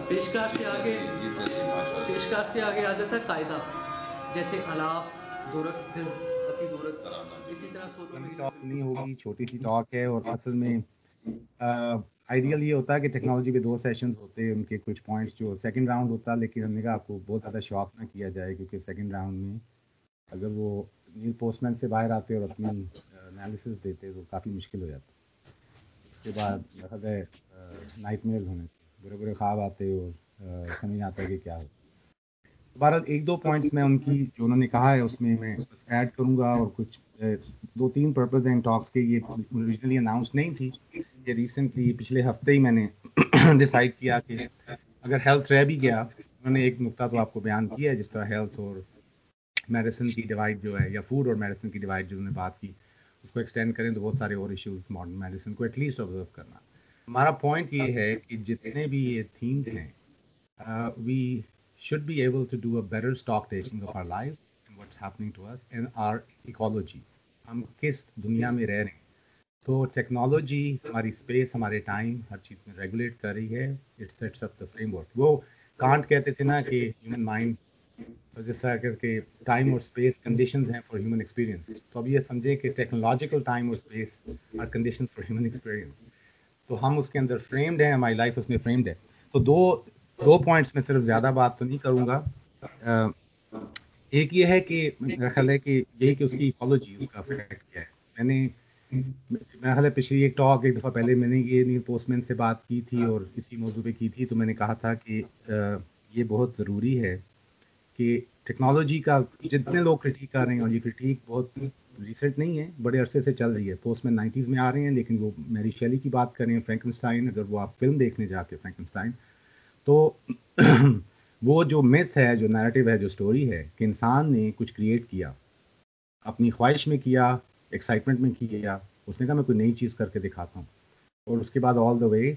पेशकार से आगे पेशकार से आगे आ जाता है कायदा, जैसे अलाप, दुरत, फिर अति दुरत, इसी तरह सोलो में टॉक नहीं होगी, छोटी सी टॉक है। और असल में आइडियल ये होता है कि टेक्नोलॉजी पे 2 सेशंस होते हैं, उनके कुछ पॉइंट्स जो सेकंड राउंड होता है, लेकिन हमने कहा आपको बहुत ज़्यादा शॉक ना किया जाए, क्योंकि सेकंड राउंड में अगर वो नील पोस्टमैन से बाहर आते और अपनी एनालिसिस देते तो काफ़ी मुश्किल हो जाता। उसके बाद नाइटमेयर्स होने, बुरे बुरे ख्वाब आते और समझ आता है कि क्या हो। बहरहाल 1-2 पॉइंट्स मैं उनकी जो उन्होंने कहा है उसमें मैं बस ऐड करूंगा, और कुछ 2-3 पर्पस एंड टॉक्स के ये ओरिजिनली अनाउंस नहीं थी, ये रिसेंटली पिछले हफ्ते ही मैंने डिसाइड किया कि अगर हेल्थ रह भी गया, उन्होंने एक नुक्ता तो आपको बयान किया है, जिस तरह हेल्थ और मेडिसिन की डिवाइड जो है, या फूड और मेडिसिन की डिवाइड जो उन्होंने बात की, उसको एक्सटेंड करें तो बहुत सारे और इश्यूज मॉडर्न मेडिसिन को एटलीस्ट ऑब्जर्व करना। हमारा पॉइंट ये है कि जितने भी ये थीम्स हैं, we should be able to do a better stock taking of our lives and what's happening to us and our ecology. हम किस दुनिया में रह रहे हैं। तो टेक्नोलॉजी हमारी स्पेस, हमारे टाइम, हर चीज़ में रेगुलेट कर रही है। It sets up the framework. वो कांट कहते थे ना कि ह्यूमन माइंड जैसा करके टाइम और स्पेस कंडीशंस हैं फॉर ह्यूमन एक्सपीरियंस। तो अब ये समझें कि टेक्नोलॉजिकल टाइम और space are conditions for human experience. तो हम उसके अंदर फ्रेम्ड हैं, हमारी लाइफ उसमें फ्रेम्ड है। तो दो पॉइंट्स में सिर्फ ज़्यादा बात तो नहीं करूँगा। एक ये है कि मेरा ख्याल है कि यही कि उसकी इकोलॉजी, उसका इफेक्ट क्या है। मेरा ख्याल है पिछली एक टॉक एक दफ़ा पहले मैंने ये नील पोस्टमैन से बात की थी और इसी मौजू पे की थी, तो मैंने कहा था कि ये बहुत ज़रूरी है कि टेक्नोलॉजी का जितने लोग क्रिटिक कर रहे हैं, और ये क्रिटिक बहुत रिसेंट नहीं है, बड़े अरसे से चल रही है। पोस्टमैन 90s में आ रहे हैं, लेकिन वो मैरी शेली की बात करें, फ्रैंकनस्टाइन, अगर वो आप फिल्म देखने जाके फ्रैंकनस्टाइन, तो वो जो मिथ है, जो नैरेटिव है, जो स्टोरी है कि इंसान ने कुछ क्रिएट किया, अपनी ख्वाहिश में किया, एक्साइटमेंट में किया, उसने कहा मैं कोई नई चीज़ करके दिखाता हूँ, और उसके बाद ऑल द वे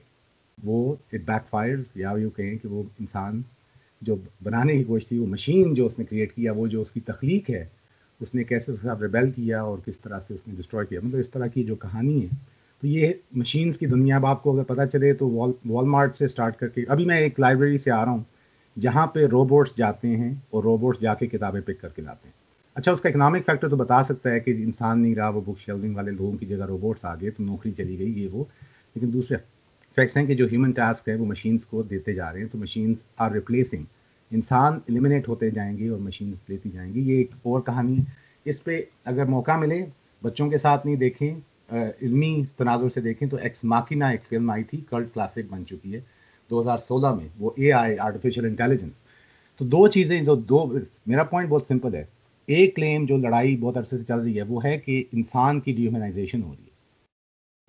वो इट बैकफायर्स, या यूँ कहें कि वो इंसान जो बनाने की कोशिश थी, वो मशीन जो उसने क्रिएट किया, वो जो उसकी तख्लीक है, उसने कैसे उसके साथ रिबेल किया और किस तरह से उसने डिस्ट्रॉय किया। मतलब इस तरह की जो कहानी है, तो ये मशीन्स की दुनिया अब आपको अगर पता चले तो वॉलमार्ट से स्टार्ट करके, अभी मैं एक लाइब्रेरी से आ रहा हूँ जहाँ पे रोबोट्स जाते हैं और रोबोट्स जाके किताबें पिक करके लाते हैं। अच्छा, उसका इकोनॉमिक फैक्टर तो बता सकता है कि इंसान नहीं रहा, वो बुक शेल्विंग वाले लोगों की जगह रोबोट्स आ गए, तो नौकरी चली गई, ये वो। लेकिन दूसरे फैक्ट्स हैं कि जो ह्यूमन टास्क है वो मशीन्स को देते जा रहे हैं, तो मशीन्स आर रिप्लेसिंग, इंसान एलिमिनेट होते जाएंगे और मशीन्स लेती जाएंगी। ये एक और कहानी है। इस पे अगर मौका मिले, बच्चों के साथ नहीं देखें, इल्मी तनाजुर से देखें, तो एक्स माकिना एक फिल्म आई थी, कल्ट क्लासिक बन चुकी है 2016 में, वो AI, आर्टिफिशियल इंटेलिजेंस। तो दो चीज़ें जो दो, मेरा पॉइंट बहुत सिंपल है। एक क्लेम जो लड़ाई बहुत अरसे से चल रही है वो है कि इंसान की डिह्यूमनाइजेशन हो रही है।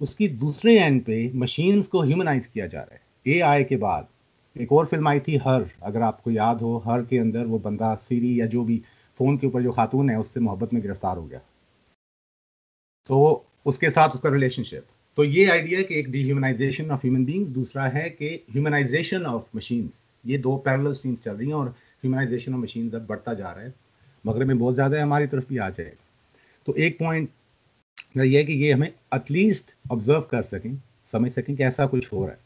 उसकी दूसरे एंड पे मशीन्स को ह्यूमनाइज किया जा रहा है। AI के बाद एक और फिल्म आई थी हर, अगर आपको याद हो, हर के अंदर वो बंदा सीरी या जो भी फ़ोन के ऊपर जो खातून है उससे मोहब्बत में गिरफ्तार हो गया, तो उसके साथ उसका रिलेशनशिप। तो ये आइडिया है कि एक डिह्यूमनाइजेशन ऑफ ह्यूमन बींग्स, दूसरा है कि ह्यूमनाइजेशन ऑफ मशीन्स। ये दो पैरेलल स्ट्रीम्स चल रही हैं और ह्यूमनाइजेशन ऑफ मशीन्स अब बढ़ता जा रहा है। मगरब में बहुत ज़्यादा है, हमारी तरफ भी आ जाएगा। तो एक पॉइंट ये है कि ये हमें एटलीस्ट ऑब्जर्व कर सकें, समझ सकें कि ऐसा कुछ हो रहा है,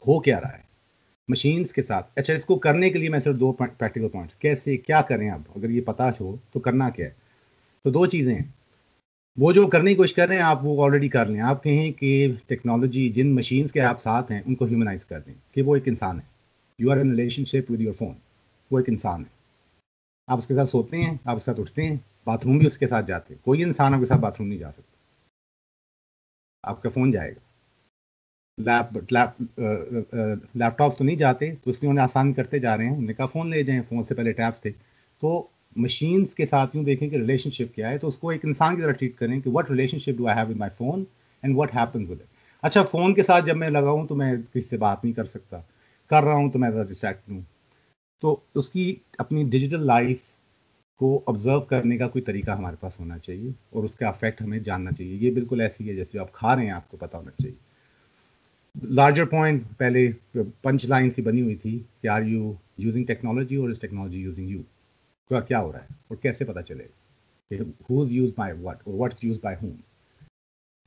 हो क्या रहा है मशीन्स के साथ। अच्छा, इसको करने के लिए मैं सिर्फ 2 प्रैक्टिकल पॉइंट्स, कैसे क्या करें अब, अगर ये पता हो तो करना क्या है। तो 2 चीज़ें हैं, वो जो करने की कोशिश कर रहे हैं आप वो ऑलरेडी कर लें। आप कहें कि टेक्नोलॉजी जिन मशीन्स के आप साथ हैं उनको ह्यूमनाइज कर दें कि वो एक इंसान है। You are in relationship with your phone, वो एक इंसान है, आप उसके साथ सोते हैं, आप उसके साथ उठते हैं, बाथरूम भी उसके साथ जाते हैं। कोई इंसान आपके साथ बाथरूम नहीं जा सकता, आपका फ़ोन जाएगा। लैपटॉप्स तो नहीं जाते, तो इसलिए उन्हें आसान करते जा रहे हैं। उन्होंने कहा फ़ोन ले जाएं, फ़ोन से पहले टैब्स थे। तो मशीन्स के साथ यूँ देखें कि रिलेशनशिप क्या है, तो उसको एक इंसान की तरह ट्रीट करें कि what relationship do I have with my phone and what happens with it. अच्छा, फ़ोन के साथ जब मैं लगा हूँ तो मैं किसी से बात नहीं कर सकता, कर रहा हूँ तो मैं ज़रा डिस्ट्रैक्ट हूँ। तो उसकी अपनी डिजिटल लाइफ को ऑब्जर्व करने का कोई तरीका हमारे पास होना चाहिए और उसका अफेक्ट हमें जानना चाहिए। ये बिल्कुल ऐसी है जैसे आप खा रहे हैं, आपको पता होना चाहिए। लार्जर पॉइंट पहले पंच लाइन सी बनी हुई थी कि आर यू यूजिंग टेक्नोलॉजी और इज टेक्नोलॉजी यूजिंग यू। क्या हो रहा है और कैसे पता चलेगा, who is used by what और व्हाट्स यूज्ड बाय हुम।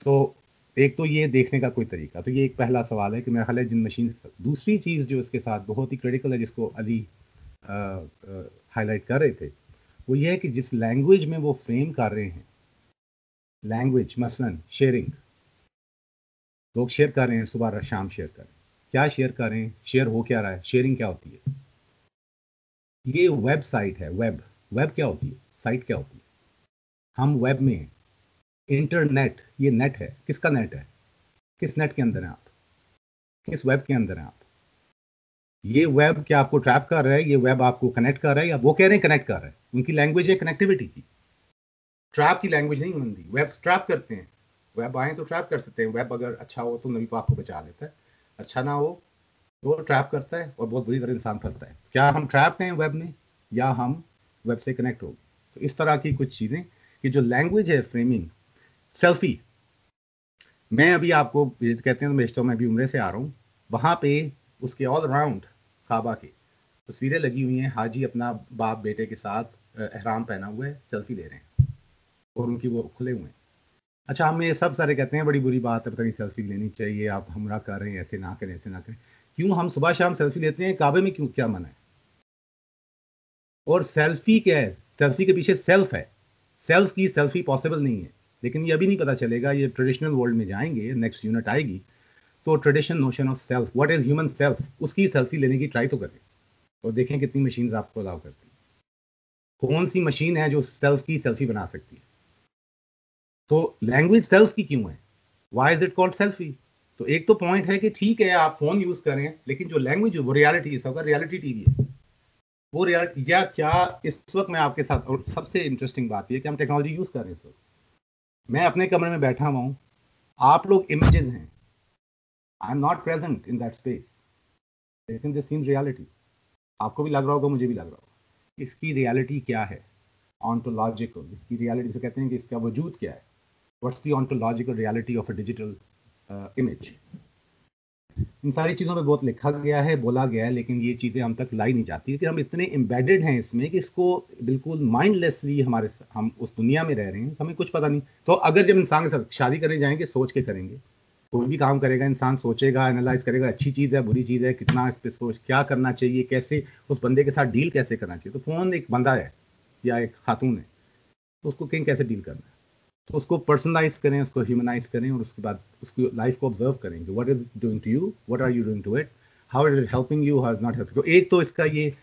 तो एक तो ये देखने का कोई तरीका, तो ये एक पहला सवाल है कि मेरा ख्याल है जिन मशीन। दूसरी चीज़ जो इसके साथ बहुत ही क्रिटिकल है, जिसको अली हाईलाइट कर रहे थे, वो ये है कि जिस लैंग्वेज में वो फ्रेम कर रहे हैं, लैंग्वेज मसलन शेयरिंग, लोग शेयर कर रहे हैं, सुबह शाम शेयर कर रहे हैं, क्या शेयर कर रहे हैं, शेयर हो क्या रहा है, शेयरिंग क्या होती है, ये वेबसाइट है। वेब क्या होती है, साइट क्या होती है, हम वेब में हैं। इंटरनेट, ये नेट है, किसका नेट है, किस नेट के अंदर हैं आप, किस वेब के अंदर हैं आप। ये वेब क्या आपको ट्रैप कर रहा है, ये वेब आपको कनेक्ट कर रहा है, या वो कह रहे हैं कनेक्ट कर रहा है, उनकी लैंग्वेज है कनेक्टिविटी की, ट्रैप की लैंग्वेज नहीं बनती। वेब ट्रैप करते हैं, वेब आए तो ट्रैप कर सकते हैं, वेब अगर अच्छा हो तो नबी पाक को बचा लेता है, अच्छा ना हो तो ट्रैप करता है और बहुत बुरी तरह इंसान फंसता है। क्या हम ट्रैप हैं वेब में, या हम वेब से कनेक्ट हो गए। तो इस तरह की कुछ चीज़ें कि जो लैंग्वेज है, फ्रेमिंग, सेल्फी। मैं अभी आपको कहते हैं तो बेशतर मैं अभी उम्रे से आ रहा हूँ, वहाँ पे उसके ऑल अराउंड काबा के तस्वीरें लगी हुई हैं, हाजी अपना बाप बेटे के साथ एहराम पहना हुआ है, सेल्फी ले रहे हैं और उनकी वो खुले हुए हैं। अच्छा, हम ये सब सारे कहते हैं बड़ी बुरी बात है, पता नहीं सेल्फी लेनी चाहिए, आप हमरा कर रहे हैं, ऐसे ना करें, ऐसे ना करें। क्यों हम सुबह शाम सेल्फी लेते हैं, काबे में क्यों, क्या मना है। और सेल्फी क्या है, सेल्फी के पीछे सेल्फ है, सेल्फ की सेल्फी पॉसिबल नहीं है। लेकिन ये अभी नहीं पता चलेगा, ये ट्रेडिशनल वर्ल्ड में जाएंगे, नेक्स्ट यूनिट आएगी तो traditional notion of self, what is human self, उसकी सेल्फी लेने की ट्राई तो करें और देखें कितनी मशीन आपको अलाउ करती है, कौन सी मशीन है जो सेल्फ की सेल्फी बना सकती है। तो लैंग्वेज सेल्फ की क्यों है, why is it called selfie. तो एक तो पॉइंट है कि ठीक है आप फोन यूज करें, लेकिन जो लैंग्वेज, वो रियलिटी है, सबका रियलिटी टीवी है, वो रियलिटी। या क्या इस वक्त मैं आपके साथ, और सबसे इंटरेस्टिंग बात यह कि हम टेक्नोलॉजी यूज कर रहे हैं इस वक्त, मैं अपने कमरे में बैठा हुआ हूँ, आप लोग इमेजेस हैं, आई am not present in that space, लेकिन दिस सीम्स रियलिटी। आपको भी लग रहा होगा, मुझे भी लग रहा होगा। इसकी रियलिटी क्या है, ऑन्टोलॉजिकल, इसकी रियलिटी से कहते हैं कि इसका वजूद क्या है, what's the ontological reality of a digital image. इन सारी चीज़ों पे बहुत लिखा गया है, बोला गया है, लेकिन ये चीज़ें हम तक लाई नहीं जाती कि हम इतने एम्बेडेड हैं इसमें कि इसको बिल्कुल माइंडलेसली हम उस दुनिया में रह रहे हैं, हमें कुछ पता नहीं। तो अगर जब इंसान के साथ शादी करने जाएंगे, सोच के करेंगे, कोई भी काम करेगा इंसान सोचेगा, एनालाइज करेगा, अच्छी चीज़ है, बुरी चीज़ है, कितना इस पर सोच, क्या करना चाहिए, कैसे उस बंदे के साथ डील कैसे करना चाहिए। तो फ़ोन एक बंदा है या एक खातून है, तो उसको कहीं कैसे डील करना है, तो उसको पर्सनलाइज करें, उसको ह्यूमनाइज करें, और उसके बाद उसकी लाइफ को ऑब्जर्व करें कि what is doing to you, what are you doing to it, how is it helping you, how is not helping. तो एक तो इसका ये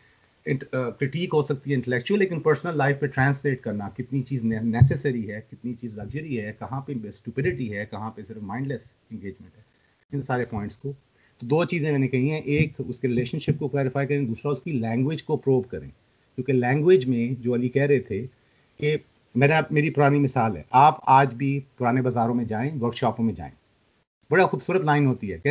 क्रिटिक हो सकती है इंटेलेक्चुअल, लेकिन पर्सनल लाइफ पे ट्रांसलेट करना, कितनी चीज़ नेसेसरी है, कितनी चीज़ लग्जरी है, कहाँ पे स्टुपिडिटी है, कहाँ पे सिर्फ माइंडलेस इंगेजमेंट है, इन सारे पॉइंट्स को। तो दो चीज़ें मैंने कही हैं, एक उसके रिलेशनशिप को क्लैरिफाई करें, दूसरा उसकी लैंग्वेज को प्रोब करें। क्योंकि लैंग्वेज में जो अली कह रहे थे कि मेरी पुरानी मिसाल है, आप आज भी पुराने बाज़ारों में जाएं, वर्कशॉपों में जाएं, बड़ा खूबसूरत लाइन होती है कि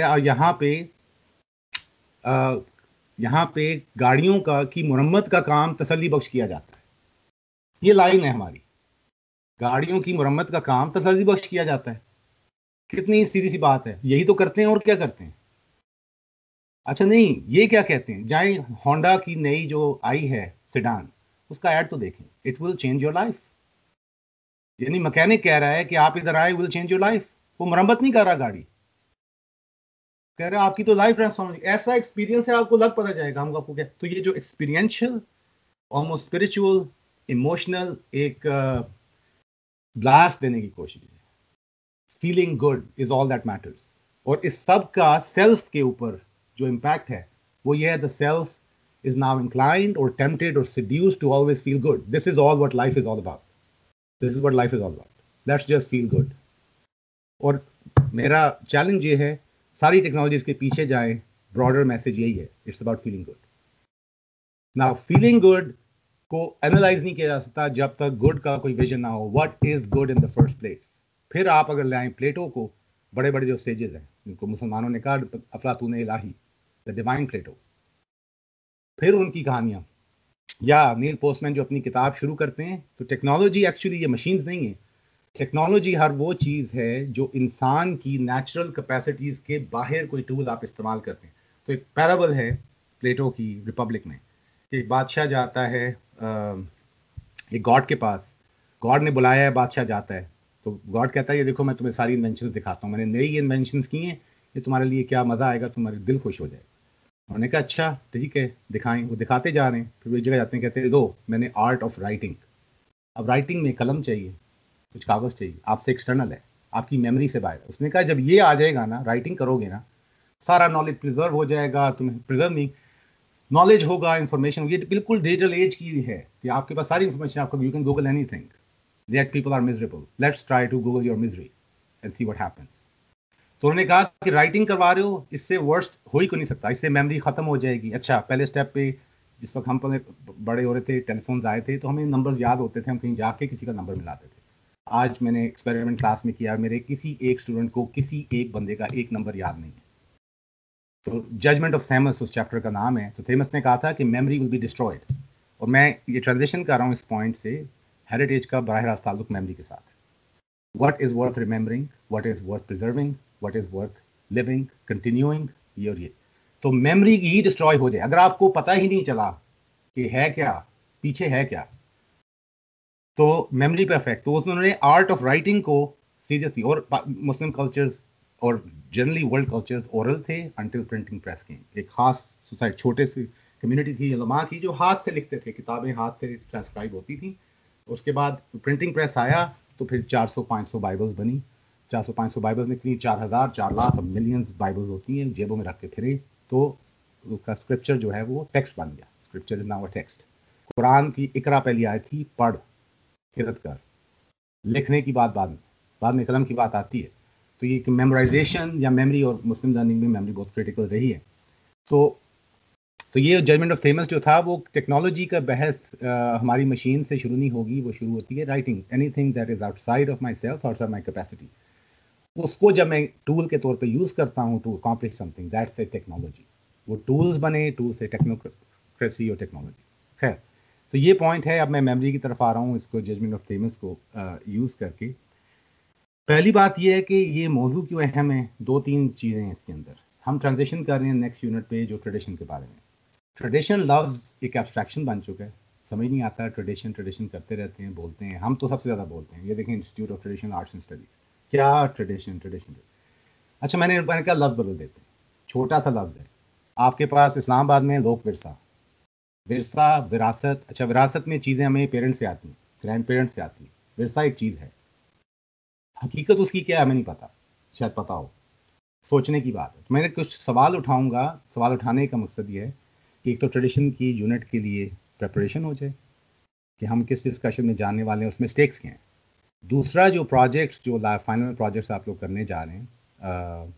यहाँ पे गाड़ियों की मुरम्मत का काम तसल्ली बख्श किया जाता है। ये लाइन है हमारी, गाड़ियों की मुरम्मत का काम तसल्ली बख्श किया जाता है। कितनी सीधी सी बात है, यही तो करते हैं, और क्या करते हैं। अच्छा नहीं, ये क्या कहते हैं, जाएं होंडा की नई जो आई है सेडान, उसका ऐड तो देखें, it will change your life. यानी मैकेनिक कह रहा है कि आप इधर आए, विल चेंज योर लाइफ। वो मरम्मत नहीं कर रहा गाड़ी, कह रहा है आपकी तो लाइफ ट्रांसफॉर्म। ऐसा एक्सपीरियंस है, आपको लग पता जाएगा हम आपको क्या। तो ये जो एक्सपीरियंशियल, ऑलमोस्ट स्पिरिचुअल, इमोशनल एक ब्लास्ट देने की कोशिश है। Feeling good is all that matters. और इस सब का सेल्फ के ऊपर जो इम्पैक्ट है वो ये है, the self is now inclined or tempted or seduced to always feel good. This is all what life is all about. This is what life is all about. Let's just feel good. और मेरा challenge ये है, सारी technologies के पीछे जाएं, broader message यही है, it's about feeling good. Now feeling good को एनालाइज नहीं किया जा सकता जब तक गुड का कोई विजन ना हो, what is good in the first place. फिर आप अगर लाएं प्लेटो को, बड़े बड़े जो सेजेस हैं जिनको मुसलमानों ने कहा अफलातून इलाही, द डिवाइन प्लेटो, फिर उनकी कहानियां, या नील पोस्टमैन जो अपनी किताब शुरू करते हैं। तो टेक्नोलॉजी एक्चुअली ये मशीन्स नहीं है, टेक्नोलॉजी हर वो चीज़ है जो इंसान की नेचुरल कैपेसिटीज़ के बाहर कोई टूल आप इस्तेमाल करते हैं। तो एक पैराबल है प्लेटो की रिपब्लिक में, एक बादशाह जाता है एक गॉड के पास, गॉड ने बुलाया है, बादशाह जाता है, तो गॉड कहता है ये देखो मैं तुम्हें सारी इन्वेंशंस दिखाता हूँ, मैंने नई इन्वेंशंस की हैं, ये तुम्हारे लिए क्या मज़ा आएगा, तुम्हारे दिल खुश हो जाएगा। उन्होंने कहा अच्छा ठीक है दिखाएं, वो दिखाते जा रहे हैं, फिर वो एक जगह जाते हैं, कहते हैं लो मैंने आर्ट ऑफ राइटिंग। अब राइटिंग में कलम चाहिए, कुछ कागज़ चाहिए, आपसे एक्सटर्नल है, आपकी मेमोरी से बाहर है। उसने कहा जब ये आ जाएगा ना, राइटिंग करोगे ना, सारा नॉलेज प्रिजर्व हो जाएगा, तुम्हें प्रिजर्व नहीं, नॉलेज होगा, इन्फॉर्मेशन, ये बिल्कुल डिजिटल एज की है कि आपके पास सारी इन्फॉर्मेशन, आपको you can Google anything. That people are miserable, let's try to Google your misery and see what happens. तो उन्होंने कहा कि राइटिंग करवा रहे हो, इससे वर्स्ट हो ही को नहीं सकता, इससे मेमोरी खत्म हो जाएगी। अच्छा पहले स्टेप पे जिस वक्त हम पहले बड़े हो रहे थे, टेलीफोन्स आए थे, तो हमें नंबर्स याद होते थे, हम कहीं जाके किसी का नंबर मिलाते थे। आज मैंने एक्सपेरिमेंट क्लास में किया, मेरे किसी एक स्टूडेंट को किसी एक बंदे का एक नंबर याद नहीं है। तो जजमेंट ऑफ थेमस उस चैप्टर का नाम है। तो थेमस ने कहा था कि मेमोरी विल बी डिस्ट्रॉयड, और मैं ये ट्रांजिशन कर रहा हूँ इस पॉइंट से हेरिटेज का बराह रास्त ताल्लुक मेमोरी के साथ। What is worth remembering, what is worth preserving, what is worth living, continuing, ये और ये। तो मेमोरी ही डिस्ट्रॉय हो जाए अगर आपको पता ही नहीं चला कि है क्या, पीछे है क्या, तो मेमोरी परफेक्ट। तो उन्होंने आर्ट ऑफ राइटिंग को सीरियसली, और मुस्लिम कल्चर्स और जनरली वर्ल्ड कल्चर्स ओरल थे अंटिल प्रिंटिंग प्रेस के। एक खास सोसाइटी, छोटे से कम्युनिटी थी उलमा की जो हाथ से लिखते थे, किताबें हाथ से ट्रांसक्राइब होती थी। उसके बाद प्रिंटिंग प्रेस आया तो फिर 400-500 बाइबल्स बनी, 400-500 बाइबल्स निकली, 4000 4 लाख मिलियंस बाइबल्स होती हैं, जेबों में रख के फिरे, तो उसका स्क्रिप्चर जो है वो टेक्स्ट बन गया। Scripture is now a text. Quran की इकरा पहली आयत थी, पढ़ किरत कर, लिखने की बात बाद में कलम की बात आती है। तो ये मेमोराइजेशन या मेमोरी, और मुस्लिम लर्निंग में मेमोरी बहुत क्रिटिकल रही है। तो ये जजमेंट ऑफ थेमस जो था वो टेक्नोलॉजी का बहस हमारी मशीन से शुरू नहीं होगी, वो शुरू होती है writing, anything that is outside of my self, outside my capacity, उसको जब मैं टूल के तौर पे यूज़ करता हूँ to accomplish something, that's a technology. वो टूल्स बने, टूल से टेक्नोक्रेसी और टेक्नोलॉजी। खैर, तो ये पॉइंट है। अब मैं मेमोरी की तरफ आ रहा हूँ, इसको जजमेंट ऑफ थेमस को यूज़ करके। पहली बात ये है कि ये मौजू क्यों अहम है, 2-3 चीज़ें हैं इसके अंदर। हम ट्रांजिशन कर रहे हैं नेक्स्ट यूनिट पे जो ट्रेडिशन के बारे में। ट्रेडिशन लफ्ज़ एक एब्स्ट्रैक्शन बन चुका है, समझ नहीं आता। ट्रेडिशन ट्रेडिशन करते रहते हैं, बोलते हैं, हम तो सबसे ज़्यादा बोलते हैं। ये देखें institute of traditional arts and studies, क्या ट्रेडिशन ट्रेडिशन। अच्छा मैंने कहा लफ्ज़ बदल देते हैं, छोटा सा लफ्ज़ है आपके पास इस्लामाबाद में, लोक विरसा, विरसा विरासत। अच्छा विरासत में चीज़ें हमें पेरेंट्स से आती हैं, ग्रैंड पेरेंट्स से आती हैं। विरसा एक चीज़ है, हकीकत उसकी क्या है हमें नहीं पता, शायद पता हो, सोचने की बात है। तो मैंने कुछ सवाल उठाऊंगा। सवाल उठाने का मकसद ये है कि एक तो ट्रेडिशन की यूनिट के लिए प्रेपरेशन हो जाए कि हम किस डिस्कशन में जाने वाले हैं, उसमें स्टेक्स क्या हैं। दूसरा जो प्रोजेक्ट्स, जो फाइनल प्रोजेक्ट्स आप लोग करने जा रहे हैं,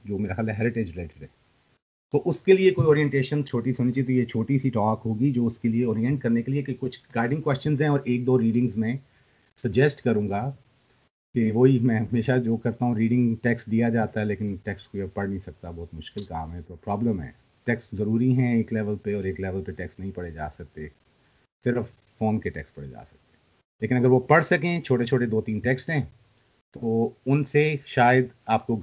जो मेरा ख्याल है हेरिटेज रिलेटेड है, तो उसके लिए कोई ओरिएंटेशन छोटी सी होनी चाहिए। तो ये छोटी सी टॉक होगी जो उसके लिए ओरिएंट करने के लिए कि कुछ गाइडिंग क्वेश्चंस हैं और 1-2 रीडिंग्स में सजेस्ट करूंगा कि वही मैं हमेशा जो करता हूँ, रीडिंग टेक्स्ट दिया जाता है लेकिन टेक्स्ट को पढ़ नहीं सकता, बहुत मुश्किल काम है। तो प्रॉब्लम है, टेक्स्ट ज़रूरी हैं एक लेवल पे और एक लेवल पे टेक्स्ट नहीं पढ़े जा सकते, सिर्फ फ़ोन के टेक्स्ट पढ़े जा सकते। लेकिन अगर वो पढ़ सकें, छोटे छोटे 2-3 टेक्स्ट हैं, तो उनसे शायद आपको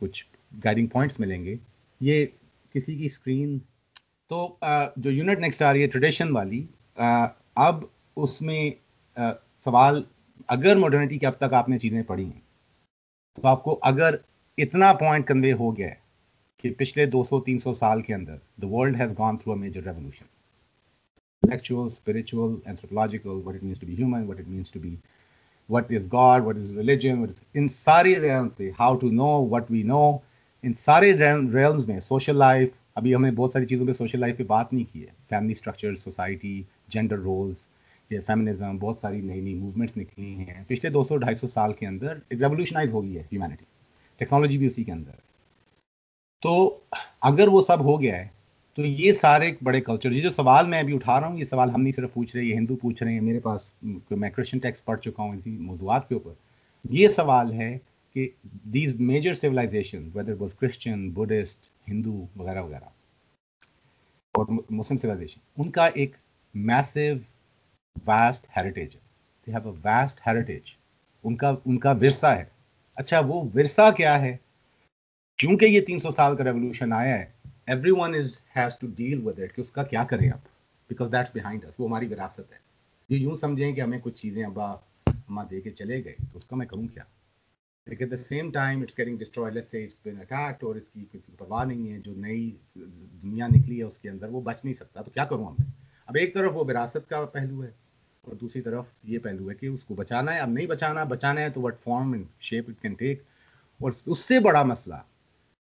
कुछ गाइडिंग पॉइंट्स मिलेंगे। ये किसी की स्क्रीन, तो जो यूनिट नेक्स्ट आ रही है ट्रेडिशन वाली, अब उसमें सवाल, अगर मॉडर्निटी के अब तक आपने चीज़ें पढ़ी हैं, तो आपको अगर इतना पॉइंट कन्वे हो गया है कि पिछले 200-300 साल के अंदर the world has gone through a major revolution, intellectual, spiritual, anthropological, what it means to be human, what it means to be, what is God, what is religion, what is, इन सारे realms से, how to know what we know, इन सारे realms में social life, अभी हमने बहुत सारी चीज़ों पे social life पे बात नहीं की है, family structure, society, gender roles, ये feminism, बहुत सारी नई नई movements निकली हैं पिछले 200-250 साल के अंदर। revolutionize हो गई है humanity, टेक्नोलॉजी भी उसी के अंदर है। तो अगर वो सब हो गया है, तो ये सारे बड़े कल्चर, ये जो सवाल मैं अभी उठा रहा हूँ, ये सवाल हम नहीं सिर्फ पूछ रहे, ये हिंदू पूछ रहे हैं, मेरे पास मैं क्रिश्चियन टेक्स्ट पढ़ चुका हूँ इसी मौजूआत के ऊपर। ये सवाल है कि these major civilization, whether was Christian, Buddhist, Hindu वगैरह वगैरह, और मुस्लिम सिविलाइजेशन, उनका एक मैसिव वास्ट हेरिटेज है, they have a vast heritage, उनका विरसा है। अच्छा वो विरसा क्या है, क्योंकि ये 300 साल का रेवोल्यूशन आया है, everyone has to deal with it कि उसका क्या करें अब, because that's behind us, वो हमारी विरासत है। ये यूं समझें कि हमें कुछ चीज़ें अब्बा अम्मा दे के चले गए, तो उसका मैं करूँ क्या। लेकिन at the same time it's getting destroyed, let's say it's been attacked और इसकी किसी को परवाह नहीं है, जो नई दुनिया निकली है उसके अंदर वो बच नहीं सकता, तो क्या करूँ अब मैं? अब एक तरफ वो विरासत का पहलू है और दूसरी तरफ ये पहलू है कि उसको बचाना है। अब नहीं बचाना है तो what form and shape it can take. और उससे बड़ा मसला,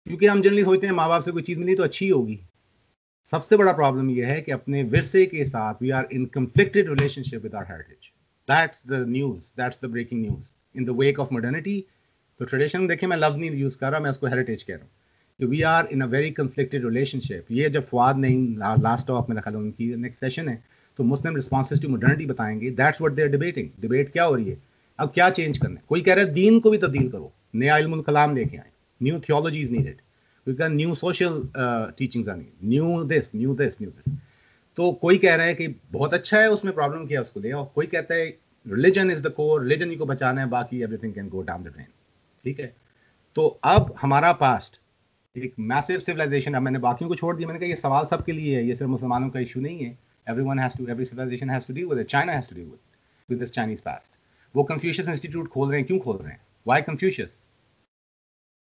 क्योंकि हम जनरली सोचते हैं माँ बाप से कोई चीज़ मिली तो अच्छी होगी, सबसे बड़ा प्रॉब्लम यह है कि अपने विरसे के साथ we are in conflicted relationship with our heritage. That's the news, that's the breaking news in the wake of modernity. तो ट्रेडिशन देखिए, मैं लफ्ज़ नहीं यूज़ कर रहा, मैं उसको हेरिटेज कह रहा हूँ कि we are in a very conflicted relationship. ये जब फवाद नहीं लास्ट टॉक मेरा ख्याल उनकी नेक्स्ट सेशन है तो मुस्लिम रिस्पॉन्सेज टू मॉडर्निटी बताएंगे, that's what they are debating. Debate क्या हो रही है, अब क्या चेंज करना है? कोई कह रहा है दीन को भी तब्दील करो, नया इल्मुल कलाम लेके आए, new theology is needed, because new social teachings are needed, new this. तो कोई कह रहा है कि बहुत अच्छा है, उसमें प्रॉब्लम क्या है उसको ले आओ। कोई कहता है religion is the core, religion ही को बचाना है, बाकी everything can go down the drain. ठीक है, तो अब हमारा पास्ट एक मैसिव सिविलाइजेशन, अब मैंने बाकियों को छोड़ दिया, मैंने कहा ये सवाल सबके लिए है, ये सिर्फ मुसलमानों का इशू नहीं है। every civilization has to deal with it. China has to deal with this Chinese past. वो कंफ्यूशियस इंस्टीट्यूट खोल रहे हैं, क्यों खोल रहे हैं? Why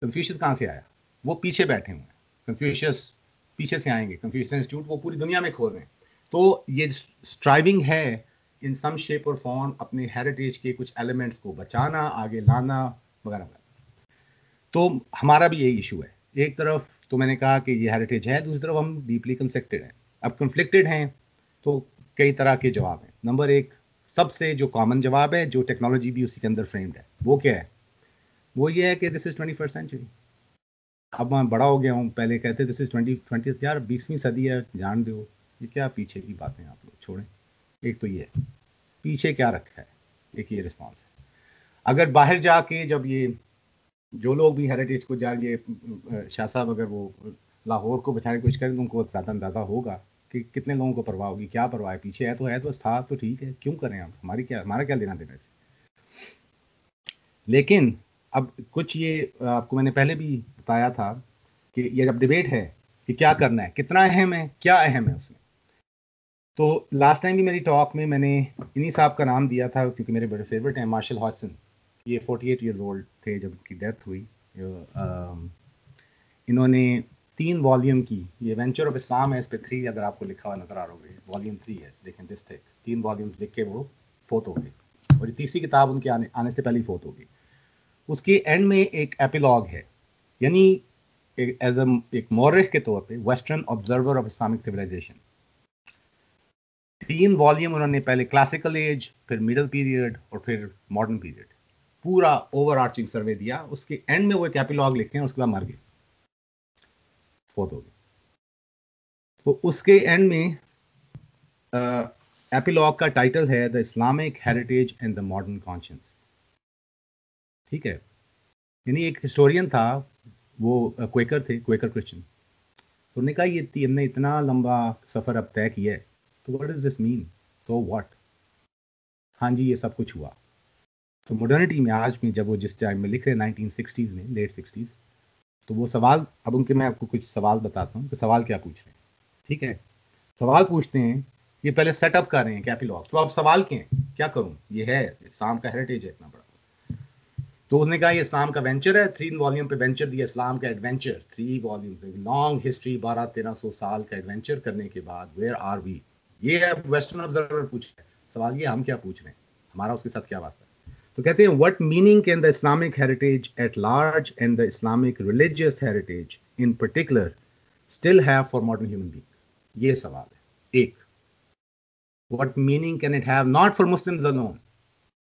कंफ्यूशियस कहाँ से आया? वो पीछे बैठे हुए हैं, कंफ्यूशियस पीछे से आएंगे, कंफ्यूशियस इंस्टीट्यूट वो पूरी दुनिया में खोल रहे हैं। तो ये स्ट्राइविंग है इन सम शेप और फॉर्म अपने हेरिटेज के कुछ एलिमेंट्स को बचाना, आगे लाना वगैरह। तो हमारा भी यही इशू है। एक तरफ तो मैंने कहा कि ये हेरिटेज है, दूसरी तरफ हम डीपली कंफ्लिक्टेड हैं। अब कंफ्लिक्टेड हैं तो कई तरह के जवाब हैं। नंबर एक, सबसे जो कॉमन जवाब है, जो टेक्नोलॉजी भी उसी के अंदर फ्रेम्ड है, वो क्या है? वो ये है कि दिस इज 21st सेंचुरी। अब मैं बड़ा हो गया हूँ, पहले कहते दिस इज 20 यार 20वीं सदी है, जान दो, ये क्या पीछे की बातें आप लोग छोड़ें। एक तो ये पीछे क्या रखा है, एक ये रिस्पॉन्स है। अगर बाहर जाके जब ये जो लोग भी हेरिटेज को जाएंगे, शाह साहब अगर वो लाहौर को बचाने की कोशिश करें तो उनको ज़्यादा अंदाज़ा होगा कि कितने लोगों को परवाह होगी, क्या परवाह है, पीछे है तो था तो ठीक है, क्यों करें हम, हमारा क्या लेना देना इससे। लेकिन अब कुछ ये आपको मैंने पहले भी बताया था कि ये जब डिबेट है कि क्या करना है, कितना अहम है, क्या अहम है उसमें। तो लास्ट टाइम भी मेरी टॉक में मैंने इन्हीं साहब का नाम दिया था क्योंकि मेरे बड़े फेवरेट हैं, मार्शल हॉडसन। ये 48 ईयर्स ओल्ड थे जब इनकी डेथ हुई। इन्होंने 3 वॉल्यूम की, ये वेंचर ऑफ इस्लाम है, इस पे 3 अगर आपको लिखा हुआ नजर आ रहा होगा, वॉल्यूम 3 है, देखें दिस थिक, 3 वॉल्यूम्स लिख के वो फोत हो गई और ये तीसरी किताब उनके आने से पहले ही फोत हो गई। उसके एंड में एक एपिलॉग है, यानी एज एक मौरख के तौर पे western observer of Islamic civilization. 3 volume उन्होंने पहले क्लासिकल एज, फिर मिडिल पीरियड और फिर मॉडर्न पीरियड, पूरा ओवरआर्चिंग सर्वे दिया। उसके एंड में वो एक एपिलॉग लिखे हैं, उसके बाद मर गए, फोत हो गए। तो उसके एंड में एपिलॉग का टाइटल है the Islamic heritage and the modern conscience. ठीक है, यानी एक हिस्टोरियन था, वो क्वेकर थे, क्वेकर क्रिश्चियन। तो उन्होंने कहा ये हमने इतना लंबा सफ़र अब तय किया है, तो what does this mean, so what. हाँ जी, ये सब कुछ हुआ। तो मॉडर्निटी में आज में जब वो जिस टाइम में लिख रहे 1960s में, लेट 60s, तो वो सवाल, अब उनके मैं आपको कुछ सवाल बताता हूँ कि सवाल क्या पूछ रहे हैं। ठीक है, सवाल पूछते हैं, ये पहले सेटअप कर रहे हैं कैपिलॉग। तो अब सवाल क्या है, क्या करूं, ये है इस्लाम का हेरिटेज है इतना बड़ा। तो उसने कहा ये इस्लाम का वेंचर है, 3 वॉल्यूम पे वेंचर दिया, इस्लाम का एडवेंचर, 3 वॉल्यूम्स, लॉन्ग हिस्ट्री, 1200-1300 साल का एडवेंचर करने के बाद वेयर आर वी। ये अब वेस्टर्न ऑब्जर्वर पूछ रहे हैं सवाल, ये हम क्या पूछ रहे हैं, हमारा उसके साथ क्या वास्ता है। तो कहते हैं what meaning can the Islamic heritage at large and the Islamic religious heritage in particular still have for modern human being. ये सवाल है एक। What meaning can it have, not for Muslims alone,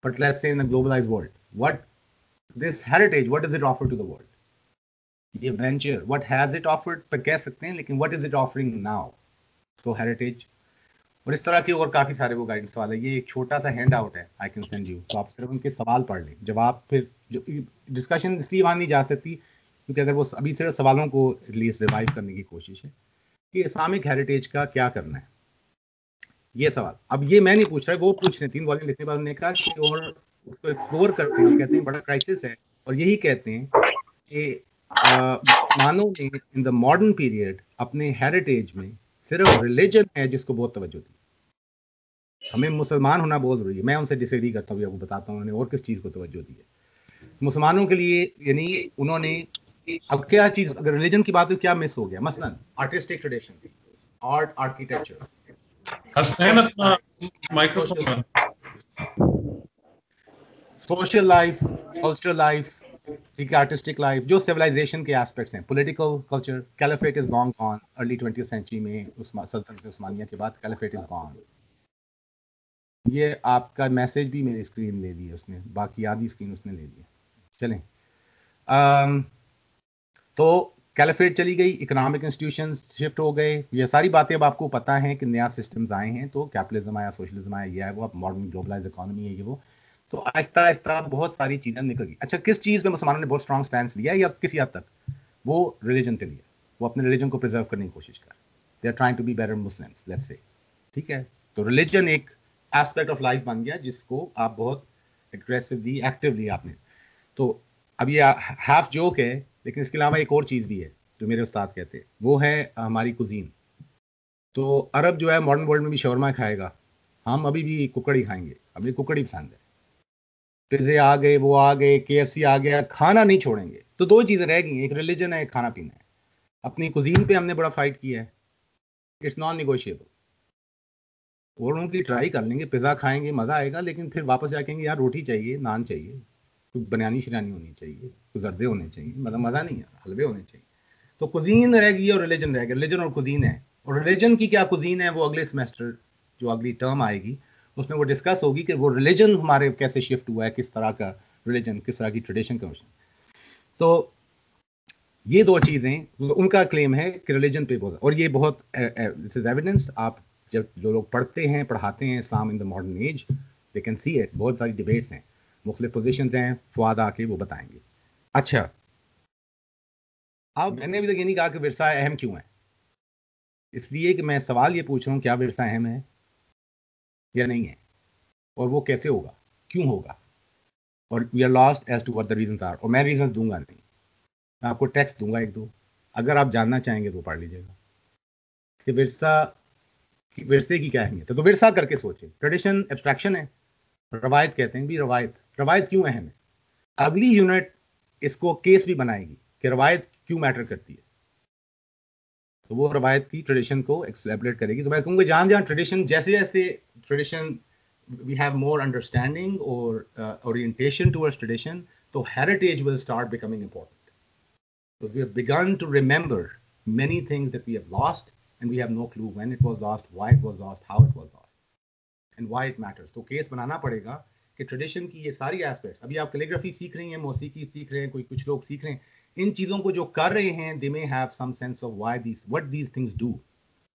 but let's say in a globalized world? What this heritage, what does it offer to the world? ये venture, what has it offered पर कह सकते हैं, लेकिन what is it offering now? तो heritage और इस तरह के और काफ़ी सारे वो गाइडेंस सवाल है। ये एक छोटा सा हैंड आउट है, आई कैन सेंड यू, तो आप सिर्फ उनके सवाल पढ़ लें, जवाब फिर डिस्कशन इसलिए वहाँ नहीं जा सकती क्योंकि अगर वो अभी सिर्फ सवालों को एटलीस्ट रिवाइव करने की कोशिश है कि इस्लामिक हेरिटेज का क्या करना है। ये सवाल अब ये मैं नहीं पूछ रहा, वो पूछ रहे 3 वॉल्यूम लिखने के बाद उन्होंने कहा कि और उसको एक्सप्लोर करते हैं, कहते हैं बड़ा क्राइसिस है, और यही कहते हैं कि मानो ने इन द मॉडर्न पीरियड अपने हेरिटेज में सिर्फ रिलीजन है जिसको बहुत तवज्जो दी। हमें मुसलमान होना बहुत जरूरी है, मैं उनसे डिसएग्री करता हूँ, आपको बताता हूँ उन्होंने और किस चीज़ को तवज्जो दी है। मुसलमानों के लिए यानी उन्होंने अब क्या चीज, अगर रिलीजन की बात हो क्या मिस हो गया, मसलन artistic tradition, art, architecture, Hasnain अपना microphone social life, cultural life, ठीक है, आर्टिस्टिक लाइफ, जो सिविलाइजेशन के एस्पेक्ट्स हैं, political culture, caliphate is long gone, early 20th century में सल्तनत उस्मानिया के बाद कैलिफेट इज गॉन। ये आपका मैसेज भी मेरी स्क्रीन ले ली है उसने, बाकी आधी स्क्रीन उसने ले ली है। चलें, तो कैलिफेट चली गई, इकोनॉमिक इंस्टीट्यूशंस शिफ्ट हो गए, ये सारी बातें अब आपको पता है कि नया सिस्टम्स आए हैं, तो कैपिटलिज्म आया, सोशलिज्म आया, ये है वो, अब मॉडर्न ग्लोबलाइज इकोनॉमी है ये वो, तो आहिस्ता आहिस्ता बहुत सारी चीज़ें निकल गई। अच्छा, किस चीज़ में मुसलमानों ने बहुत स्ट्रॉन्ग स्टैंड लिया या किसी हद तक, वो रिलीजन पे लिया, वो अपने रिलीजन को प्रिजर्व करने की कोशिश कर, they are trying to be better Muslims, let's say, ठीक है। तो रिलीजन एक एस्पेक्ट ऑफ लाइफ बन गया जिसको आप बहुत एग्रेसिवली, एक्टिवली आपने, तो अब ये हाफ जोक है, लेकिन इसके अलावा एक और चीज़ भी है जो मेरे उस्ताद कहते हैं, वो है हमारी कुजीन। तो अरब जो है मॉडर्न वर्ल्ड में भी शौरमा खाएगा, हम अभी भी कुकड़ी खाएंगे, हमें कुकड़ी पसंद है, पिज़्ज़े आ गए, वो आ गए, KFC आ गया, खाना नहीं छोड़ेंगे। तो दो चीज़ें रह गई, एक रिलीजन है, एक खाना पीना है। अपनी कुजीन पे हमने बड़ा फाइट किया है, इट्स नॉन निगोशिएबल, और उनकी ट्राई कर लेंगे, पिज़्ज़ा खाएंगे, मज़ा आएगा, लेकिन फिर वापस जाके कहेंगे यार रोटी चाहिए, नान चाहिए, कुछ बनियानी शरानी होनी चाहिए, कुछ जर्दे होने चाहिए, मतलब मज़ा नहीं है, हलवे होने चाहिए। तो कुजीन रह गई और रिलीजन रह गया, रिलीजन और कुजीन है, और रिलीजन की क्या कुजीन है वो अगले सेमेस्टर जो अगली टर्म आएगी उसमें वो डिस्कस होगी कि वो रिलीजन हमारे कैसे शिफ्ट हुआ है, किस तरह का रिलीजन, किस तरह की ट्रेडिशन का। तो ये दो चीज़ें उनका क्लेम है कि रिलीजन पे बहुत, और ये बहुत दिस इज एविडेंस, आप जब जो लोग पढ़ते हैं, पढ़ाते हैं Islam in the modern age, they can see it, बहुत सारी डिबेट्स हैं, मुख्तलिफ पोजीशंस हैं, फवाद आके वो बताएंगे। अच्छा, अब मैंने अभी तक ये नहीं कहा कि विरसा अहम क्यों है, इसलिए कि मैं सवाल ये पूछ रहा हूँ क्या विरसा अहम है या नहीं है, और वो कैसे होगा, क्यों होगा, और we are lost as to what the reasons are. और मैं रीजंस दूंगा नहीं, मैं आपको टेक्स्ट दूंगा एक दो, अगर आप जानना चाहेंगे तो पढ़ लीजिएगा कि विरसे की क्या अहमियत है। तो विरसा करके सोचें, ट्रेडिशन एब्स्ट्रैक्शन है, रवायत कहते हैं भी, रवायत क्यों अहम है। अगली यूनिट इसको केस भी बनाएगी कि रवायत क्यों मैटर करती है, तो वो रवायत की ट्रेडिशन को एक्सलेबरेट करेगी। तो मैं कहूँगा जहाँ जहाँ ट्रेडिशन, जैसे जैसे tradition we have more understanding or orientation towards tradition, so heritage will start becoming important, because we have begun to remember many things that we have lost, and we have no clue when it was lost, why it was lost, how it was lost, and why it matters. तो case बनाना पड़ेगा कि tradition की ये सारी aspects, अभी आप calligraphy सीख रही हैं, मौसीकी सीख रहे हैं, कुछ लोग सीख रहे हैं, इन चीज़ों को जो कर रहे हैं, they may have some sense of what these things do.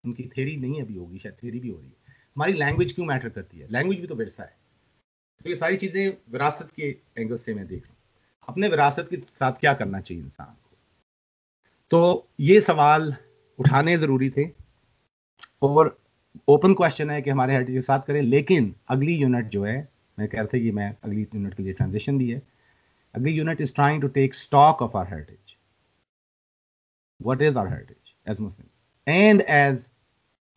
उनकी थ्योरी नहीं अभी होगी, शायद थ्योरी भी हो रही है। हमारी लैंग्वेज क्यों मैटर करती है, लैंग्वेज भी तो विरसा है। तो ये सारी चीज़ें विरासत के एंगल से मैं देख रहा हूँ, अपने विरासत के साथ क्या करना चाहिए इंसान को। तो ये सवाल उठाने ज़रूरी थे, और ओपन क्वेश्चन है कि हमारे हेरिटेज के साथ करें, लेकिन अगली यूनिट जो है, मैं कह रहा था कि मैं अगली यूनिट के लिए ट्रांजिशन भी है, अगली unit is trying to take stock of our heritage, what is our heritage as Muslim and as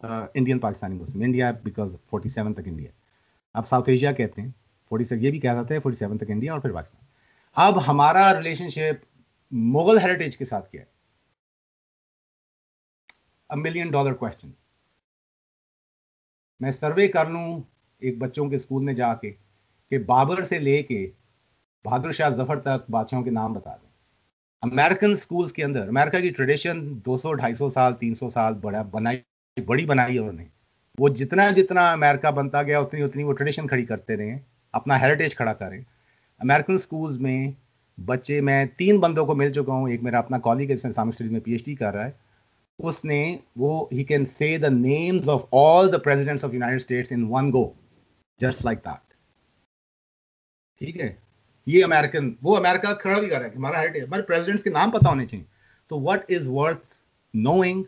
Indian Pakistani Muslim, India because 47 तक इंडिया, अब साउथ एशिया कहते हैं, 47 ये भी कहा जाता है, 47 तक इंडिया और फिर पाकिस्तान। अब हमारा रिलेशनशिप मुगल हेरिटेज के साथ क्या है, $1 million क्वेश्चन। मैं सर्वे कर लूं एक बच्चों के स्कूल में जाके कि बाबर से लेके बहादुर शाह जफर तक बादशाहों के नाम बता दें। अमेरिकन स्कूल्स के अंदर, अमेरिका की ट्रेडिशन 200-250 साल 300 साल बड़ी बनाई है उन्होंने, वो जितना जितना अमेरिका बनता गया उतनी उतनी वो ट्रेडिशन खड़ी करते रहे, अपना हेरिटेज खड़ा करें। अमेरिकन स्कूल्स में बच्चे, मैं 3 बंदों को मिल चुका हूँ, एक मेरा अपना कॉलीग है जिसने इस्लामिक स्टडीज में PhD कर रहा है, उसने वो ही can say the names of all the presidents of United States in one go, just like that, ठीक है। ये अमेरिकन, वो अमेरिका खड़ा भी कर रहा है कि हमारा हेरिटेज, हमारे प्रेसिडेंट्स के नाम पता होने चाहिए। तो व्हाट इज वर्थ नोइंग,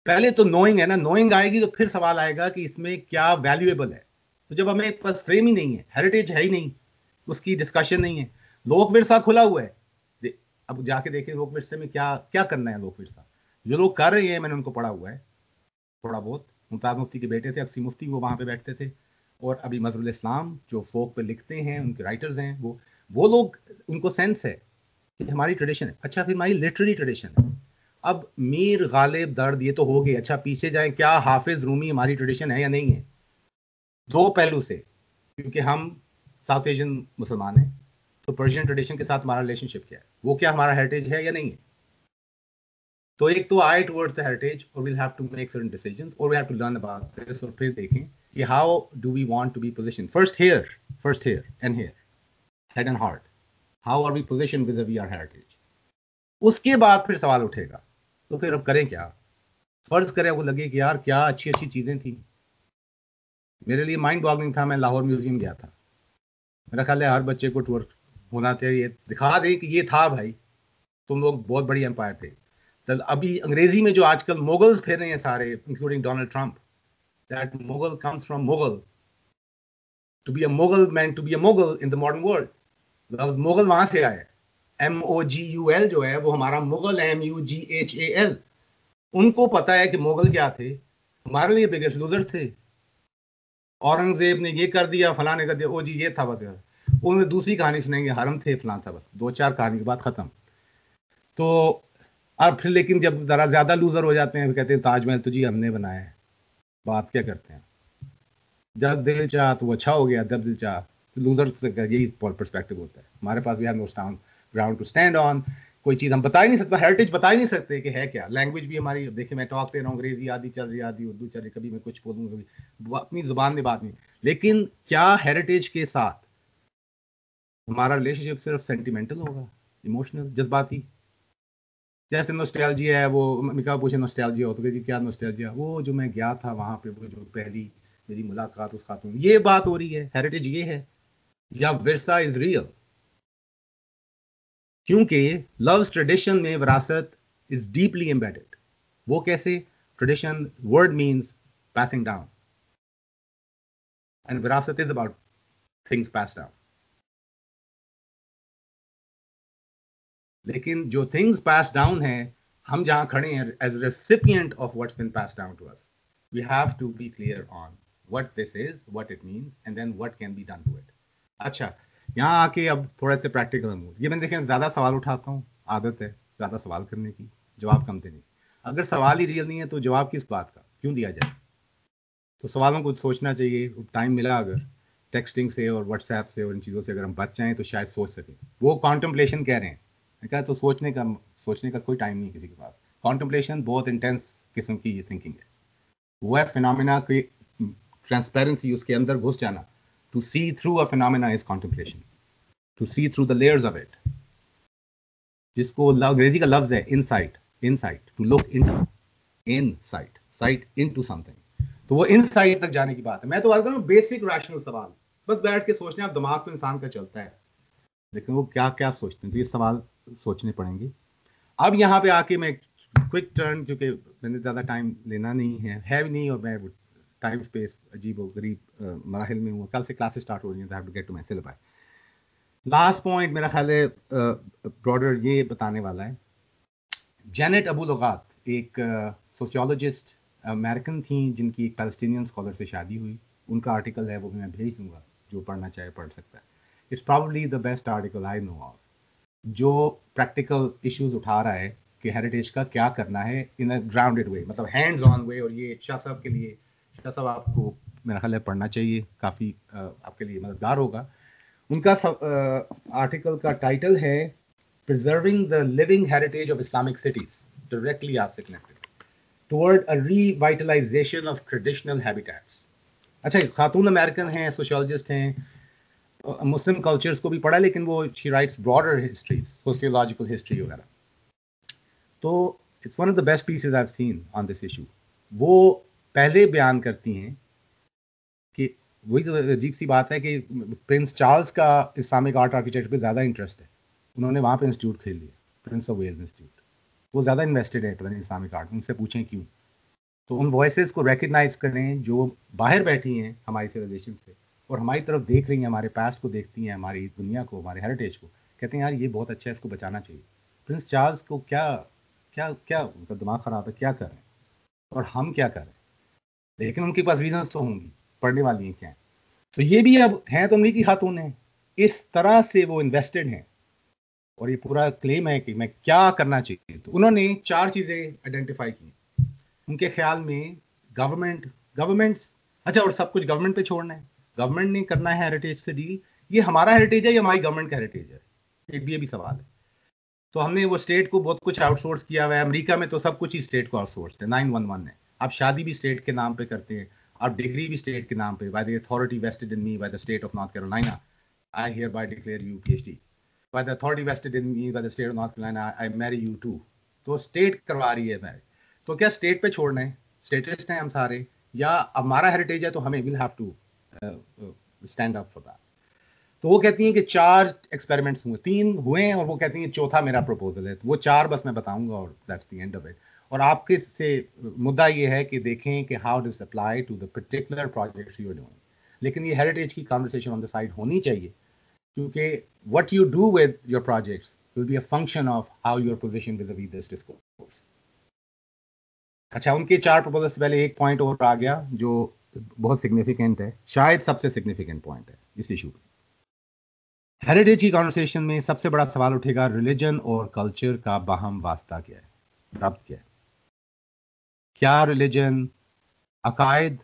पहले तो नोइंग है ना, नोइंग आएगी तो फिर सवाल आएगा कि इसमें क्या वैल्यूएबल है। तो जब हमें पास फ्रेम ही नहीं है, हेरिटेज है ही नहीं, उसकी डिस्कशन नहीं है, लोक विरसा खुला हुआ है, अब जाके देखें लोक विरसे में क्या क्या करना है। लोक विरसा जो लोग कर रहे हैं, मैंने उनको पढ़ा हुआ है थोड़ा बहुत, मुमताज मुफ्ती के बेटे थे अक्सी मुफ्ती, वो वहाँ पे बैठते थे, और अभी मजहबुल इस्लाम जो फोक पे लिखते हैं, उनके राइटर्स हैं, वो वो लोग, उनको सेंस है कि हमारी ट्रेडिशन है। अच्छा, फिर हमारी लिटरेरी ट्रेडिशन है। अब मीर गालिब दर्द ये तो हो गए, अच्छा पीछे जाए, क्या हाफिज रूमी हमारी ट्रेडिशन है या नहीं है? दो पहलू से, क्योंकि हम साउथ एशियन मुसलमान हैं, तो पर्शियन ट्रेडिशन के साथ हमारा रिलेशनशिप क्या है, वो क्या हमारा हेरिटेज है या नहीं है? तो एक तो आई टुवर्ड्स द हेरिटेज, और we'll have to make certain decisions, और we have to learn about this, और फिर देखें कि how do we want to be position first here and here, head and heart, how are we position with we are heritage. उसके बाद फिर सवाल उठेगा, तो फिर अब करें क्या? फर्ज करें वो लगे कि यार क्या अच्छी अच्छी चीजें थी। मेरे लिए माइंड बॉगलिंग था, मैं लाहौर म्यूजियम गया था। मेरा ख्याल है हर बच्चे को टूर होना चाहिए, दिखा दे कि ये था भाई, तुम लोग बहुत बड़ी एम्पायर थे। तो अभी अंग्रेजी में जो आजकल मुगल्स फिर रहे हैं सारे, including Donald Trump, that mogul comes from Mughal, to be a mogul man, to be a mogul in the modern world, लफ्ज मुगल वहां से आया है। MOGUL जो है वो हमारा मुगल, MUGHAL। उनको पता है कि मुगल क्या थे, हमारे लिए बिगेस्ट लूजर्स थे। औरंगजेब ने ये कर दिया, फलां ने कर दिया, ओ जी ये था बस। उन्हें दूसरी कहानी सुनेंगे, हरम थे, फलां था, बस दो चार कहानी के बाद खत्म। तो अब फिर लेकिन जब जरा ज्यादा लूजर हो जाते हैं, कहते हैं ताजमहल तो जी हमने बनाया है। बात क्या करते हैं, जब दिल चाह तो वो अच्छा हो गया, जब दिल चाह तो लूजर से यही पर्सपेक्टिव होता है। हमारे पास भी no ground to stand on, कोई चीज हम बता ही नहीं सकते, हेरिटेज बता ही नहीं सकते कि है क्या। लैंग्वेज भी हमारी, देखिए मैं टॉक दे रहा हूँ, अंग्रेजी आदि चल रही, आदि उर्दू चल रही, कभी मैं कुछ बोलूँ, कभी अपनी जुबान में बात नहीं। लेकिन क्या हेरिटेज के साथ हमारा रिलेशनशिप सिर्फ सेंटिमेंटल होगा, इमोशनल, जज्बाती? जैसे नॉस्टैल्जिया है, वो मिका पूछे नॉस्टैल्जिया हो तो कहती क्या नॉस्टैल्जिया, वो जो मैं गया था वहां पे, वो जो पहली मेरी मुलाकात उस खातून, ये बात हो रही है। हेरिटेज ये है, या विरसा इज रियल? क्योंकि लव्स ट्रेडिशन में विरासत इज डीपली एम्बेडेड। वो कैसे? Tradition word means passing down, and विरासत is about things passed down. लेकिन जो थिंग्स पास डाउन है, हम जहां खड़े हैं as recipient of what's been passed down to us, we have to be clear on what this is, what it means, and then what can be done to it. अच्छा, यहाँ आके अब थोड़ा से प्रैक्टिकल मूड। ये मैं देखें ज्यादा सवाल उठाता हूँ, आदत है ज्यादा सवाल करने की, जवाब कम देने की। अगर सवाल ही रियल नहीं है तो जवाब किस बात का, क्यों दिया जाए? तो सवालों को सोचना चाहिए। टाइम मिला अगर टेक्सटिंग से और व्हाट्सएप से और इन चीज़ों से अगर हम बच जाएं तो शायद सोच सकें। वो कॉन्टेम्पलेशन कह रहे हैं, क्या? तो सोचने का कोई टाइम नहीं है किसी के पास। कॉन्टेम्पलेशन बहुत इंटेंस किस्म की ये थिंकिंग है, वो है फिनोमेना की ट्रांसपेरेंसी, उसके अंदर घुस जाना। To see through a phenomena is contemplation, to see through the layers of it, जिसको अंग्रेजी का लफ्ज है insight. Insight, to look into, insight, sight into something. तो वो इनसाइट तक जाने की बात है। मैं तो बात करूं बेसिक रैशनल सवाल, बस बैठ के सोचने। आप दिमाग तो इंसान का चलता है, लेकिन वो क्या क्या सोचते हैं, तो ये सवाल सोचने पड़ेंगे। अब यहाँ पे आके मैं क्विक टर्न, क्योंकि मैंने ज़्यादा टाइम लेना नहीं है भी नहीं, और मैं टाइम स्पेस अजीब और गरीब मराहिल में हूँ। कल से क्लासेस स्टार्ट हो रही हैं, तो have to get to my syllabus. Last point मेरा ख्याल है ब्रॉडर ये बताने वाला है। जेनेट अबू लुगात एक सोशियोलॉजिस्ट अमेरिकन थी, जिनकी एक पैलेस्टीनियन स्कॉलर से शादी हुई। उनका आर्टिकल है, वो भी मैं भेज दूंगा, जो पढ़ना चाहे पढ़ सकता है। It's probably the best article I know of, जो प्रैक्टिकल इश्यूज उठा रहा है कि हेरिटेज का क्या करना है इन अ ग्राउंडेड वे, मतलब हैंड्स ऑन वे। और ये शाह साहब के लिए, शाह साहब आपको मेरा ख्याल है पढ़ना चाहिए, काफ़ी आपके लिए मददगार होगा। उनका आर्टिकल का टाइटल है preserving the living heritage of Islamic cities, directly आपसे connected, towards a revitalization of traditional habitats. अच्छा, खातून अमेरिकन हैं, सोशियोलॉजिस्ट हैं, मुस्लिम कल्चर्स को भी पढ़ा, लेकिन वो she writes broader histories, sociological history वगैरह। तो it's one of the best pieces I have seen on this issue. वो पहले बयान करती हैं कि वही तो अजीब सी बात है कि प्रिंस चार्ल्स का इस्लामिक आर्ट आर्किटेक्चर पे ज़्यादा इंटरेस्ट है, उन्होंने वहाँ पे इंस्टीट्यूट खोल लिया, प्रिंस ऑफ वेल्स इंस्टीट्यूट। वो ज़्यादा इन्वेस्टेड है पता नहीं इस्लामिक आर्ट, उनसे पूछें क्यों। तो उन वॉइसेस को रिकग्नाइज करें जो बाहर बैठी हैं हमारी सिविलाइजेशन से, और हमारी तरफ देख रही हैं, हमारे पास्ट को देखती हैं, हमारी दुनिया को, हमारे हेरिटेज को, कहते हैं यार ये बहुत अच्छा है, इसको बचाना चाहिए। प्रिंस चार्ल्स को क्या क्या क्या उनका दिमाग ख़राब है, क्या कर रहे हैं, और हम क्या कर रहे हैं? लेकिन उनके पास रीजंस तो होंगी, पढ़ने वाली हैं क्या है। तो ये भी अब हैं तो अमरीकी खातून हैं, इस तरह से वो इन्वेस्टेड हैं और ये पूरा क्लेम है कि मैं क्या करना चाहिए, तो उन्होंने 4 चीजें आइडेंटिफाई की उनके ख्याल में। गवर्नमेंट्स, अच्छा, और सब कुछ गवर्नमेंट पे छोड़ना है, गवर्नमेंट ने करना है हेरिटेज से डील, ये हमारा हेरिटेज है या हमारी गवर्नमेंट का हेरिटेज है, ये भी सवाल है। तो हमने वो स्टेट को बहुत कुछ आउटसोर्स किया हुआ है। अमेरिका में तो सब कुछ ही स्टेट को आउटसोर्स है, 911 है। आप शादी भी स्टेट के नाम पे करते हैं, आप डिग्री भी स्टेट के नाम पे, by the authority vested in me by the state of North Carolina, I hereby declare you PhD, by the authority vested in me by the state of North Carolina, I marry you too. तो state करवा रही है marriage. तो क्या state पे छोड़ना है, स्टेटिस्ट हैं हम सारे, या हमारा हेरिटेज है तो हमें will have to stand up for that. तो वो कहती हैं कि 4 एक्सपेरिमेंट्स हुए, 3 हुए हैं और वो कहती हैं चौथा मेरा प्रपोजल है। तो वो 4 बस मैं बताऊंगा और that's the end of it. और आपके से मुद्दा ये है कि देखें कि how does apply to the particular projects you are doing. लेकिन ये हेरिटेज की कन्वर्सेशन ऑन द साइड होनी चाहिए, क्योंकि what you do with your projects will be a function of how you are position with this discourse. अच्छा, उनके 4 proposal से पहले एक पॉइंट और आ गया जो बहुत सिग्निफिकेंट है, शायद सबसे सिग्निफिकेंट पॉइंट है इस इशू पे। हेरिटेज की कॉन्वर्सेशन में सबसे बड़ा सवाल उठेगा, रिलीजन और कल्चर का बाहम वास्ता क्या है, रब्त क्या है। क्या रिलीजन, अकायद,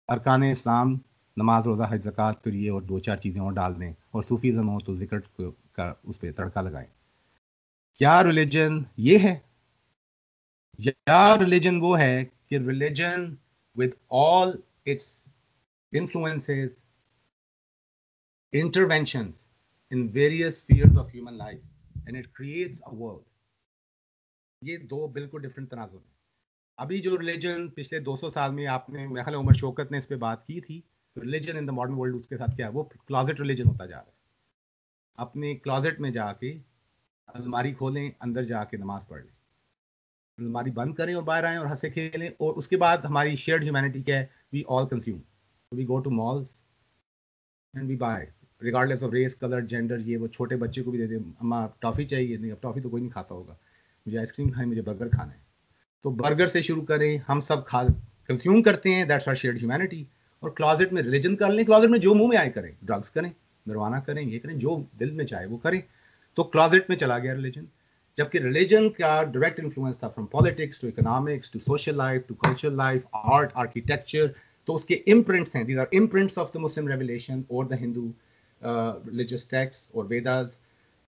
अरकान इस्लाम, नमाज, रोज़ा, हज, ज़कात, फिर ये और 2-4 चीज़ें और डाल दें, और सूफीज़म हो तो जिक्र का उस पर तड़का लगाएं। क्या रिलीजन ये है, या रिलीजन वो है कि religion with all it's influences, interventions in various spheres of human life, and it creates a world. ये 2 बिल्कुल डिफरेंट तनाजुर हैं। अभी जो रिलीजन पिछले 200 साल में, आपने मेरे ख्याल उमर शौकत ने इस पे बात की थी, religion in the modern world, उसके साथ क्या है, वो क्लॉजेट रिलीजन होता जा रहा है। अपने क्लॉजेट में जाके अलमारी खोलें, अंदर जाके नमाज पढ़ लें, अलमारी बंद करें और बाहर आएं और हंसे खेलें। और उसके बाद हमारी शेयर्ड ह्यूमैनिटी क्या है, we all consume, we go to malls and we buy regardless of race, colour, gender. ये वो छोटे बच्चे को भी दे दे, अम्मा टॉफ़ी चाहिए, नहीं अब टॉफ़ी तो कोई नहीं खाता होगा, मुझे आइसक्रीम खानी, मुझे बर्गर खाना है। तो बर्गर से शुरू करें, हम सब खा कंज्यूम करते हैं, दैट्स आवर शेयर्ड ह्यूमैनिटी। और क्लॉजेट में रिलीजन कर लें, क्लॉजेट में जो मुंह में आए करें, ड्रग्स करें, मरवाना करें, ये करें, जो दिल में चाहे वो करें। तो क्लॉजेट में चला गया रिलीजन। जबकि रिलीजन का डायरेक्ट इन्फ्लुएंस था from politics to economics to social life to cultural life, art, architecture. तो उसके इम्प्रिंट्स हैं, these are imprints of the Muslim revelation और द हिंदू religious texts और वेदास,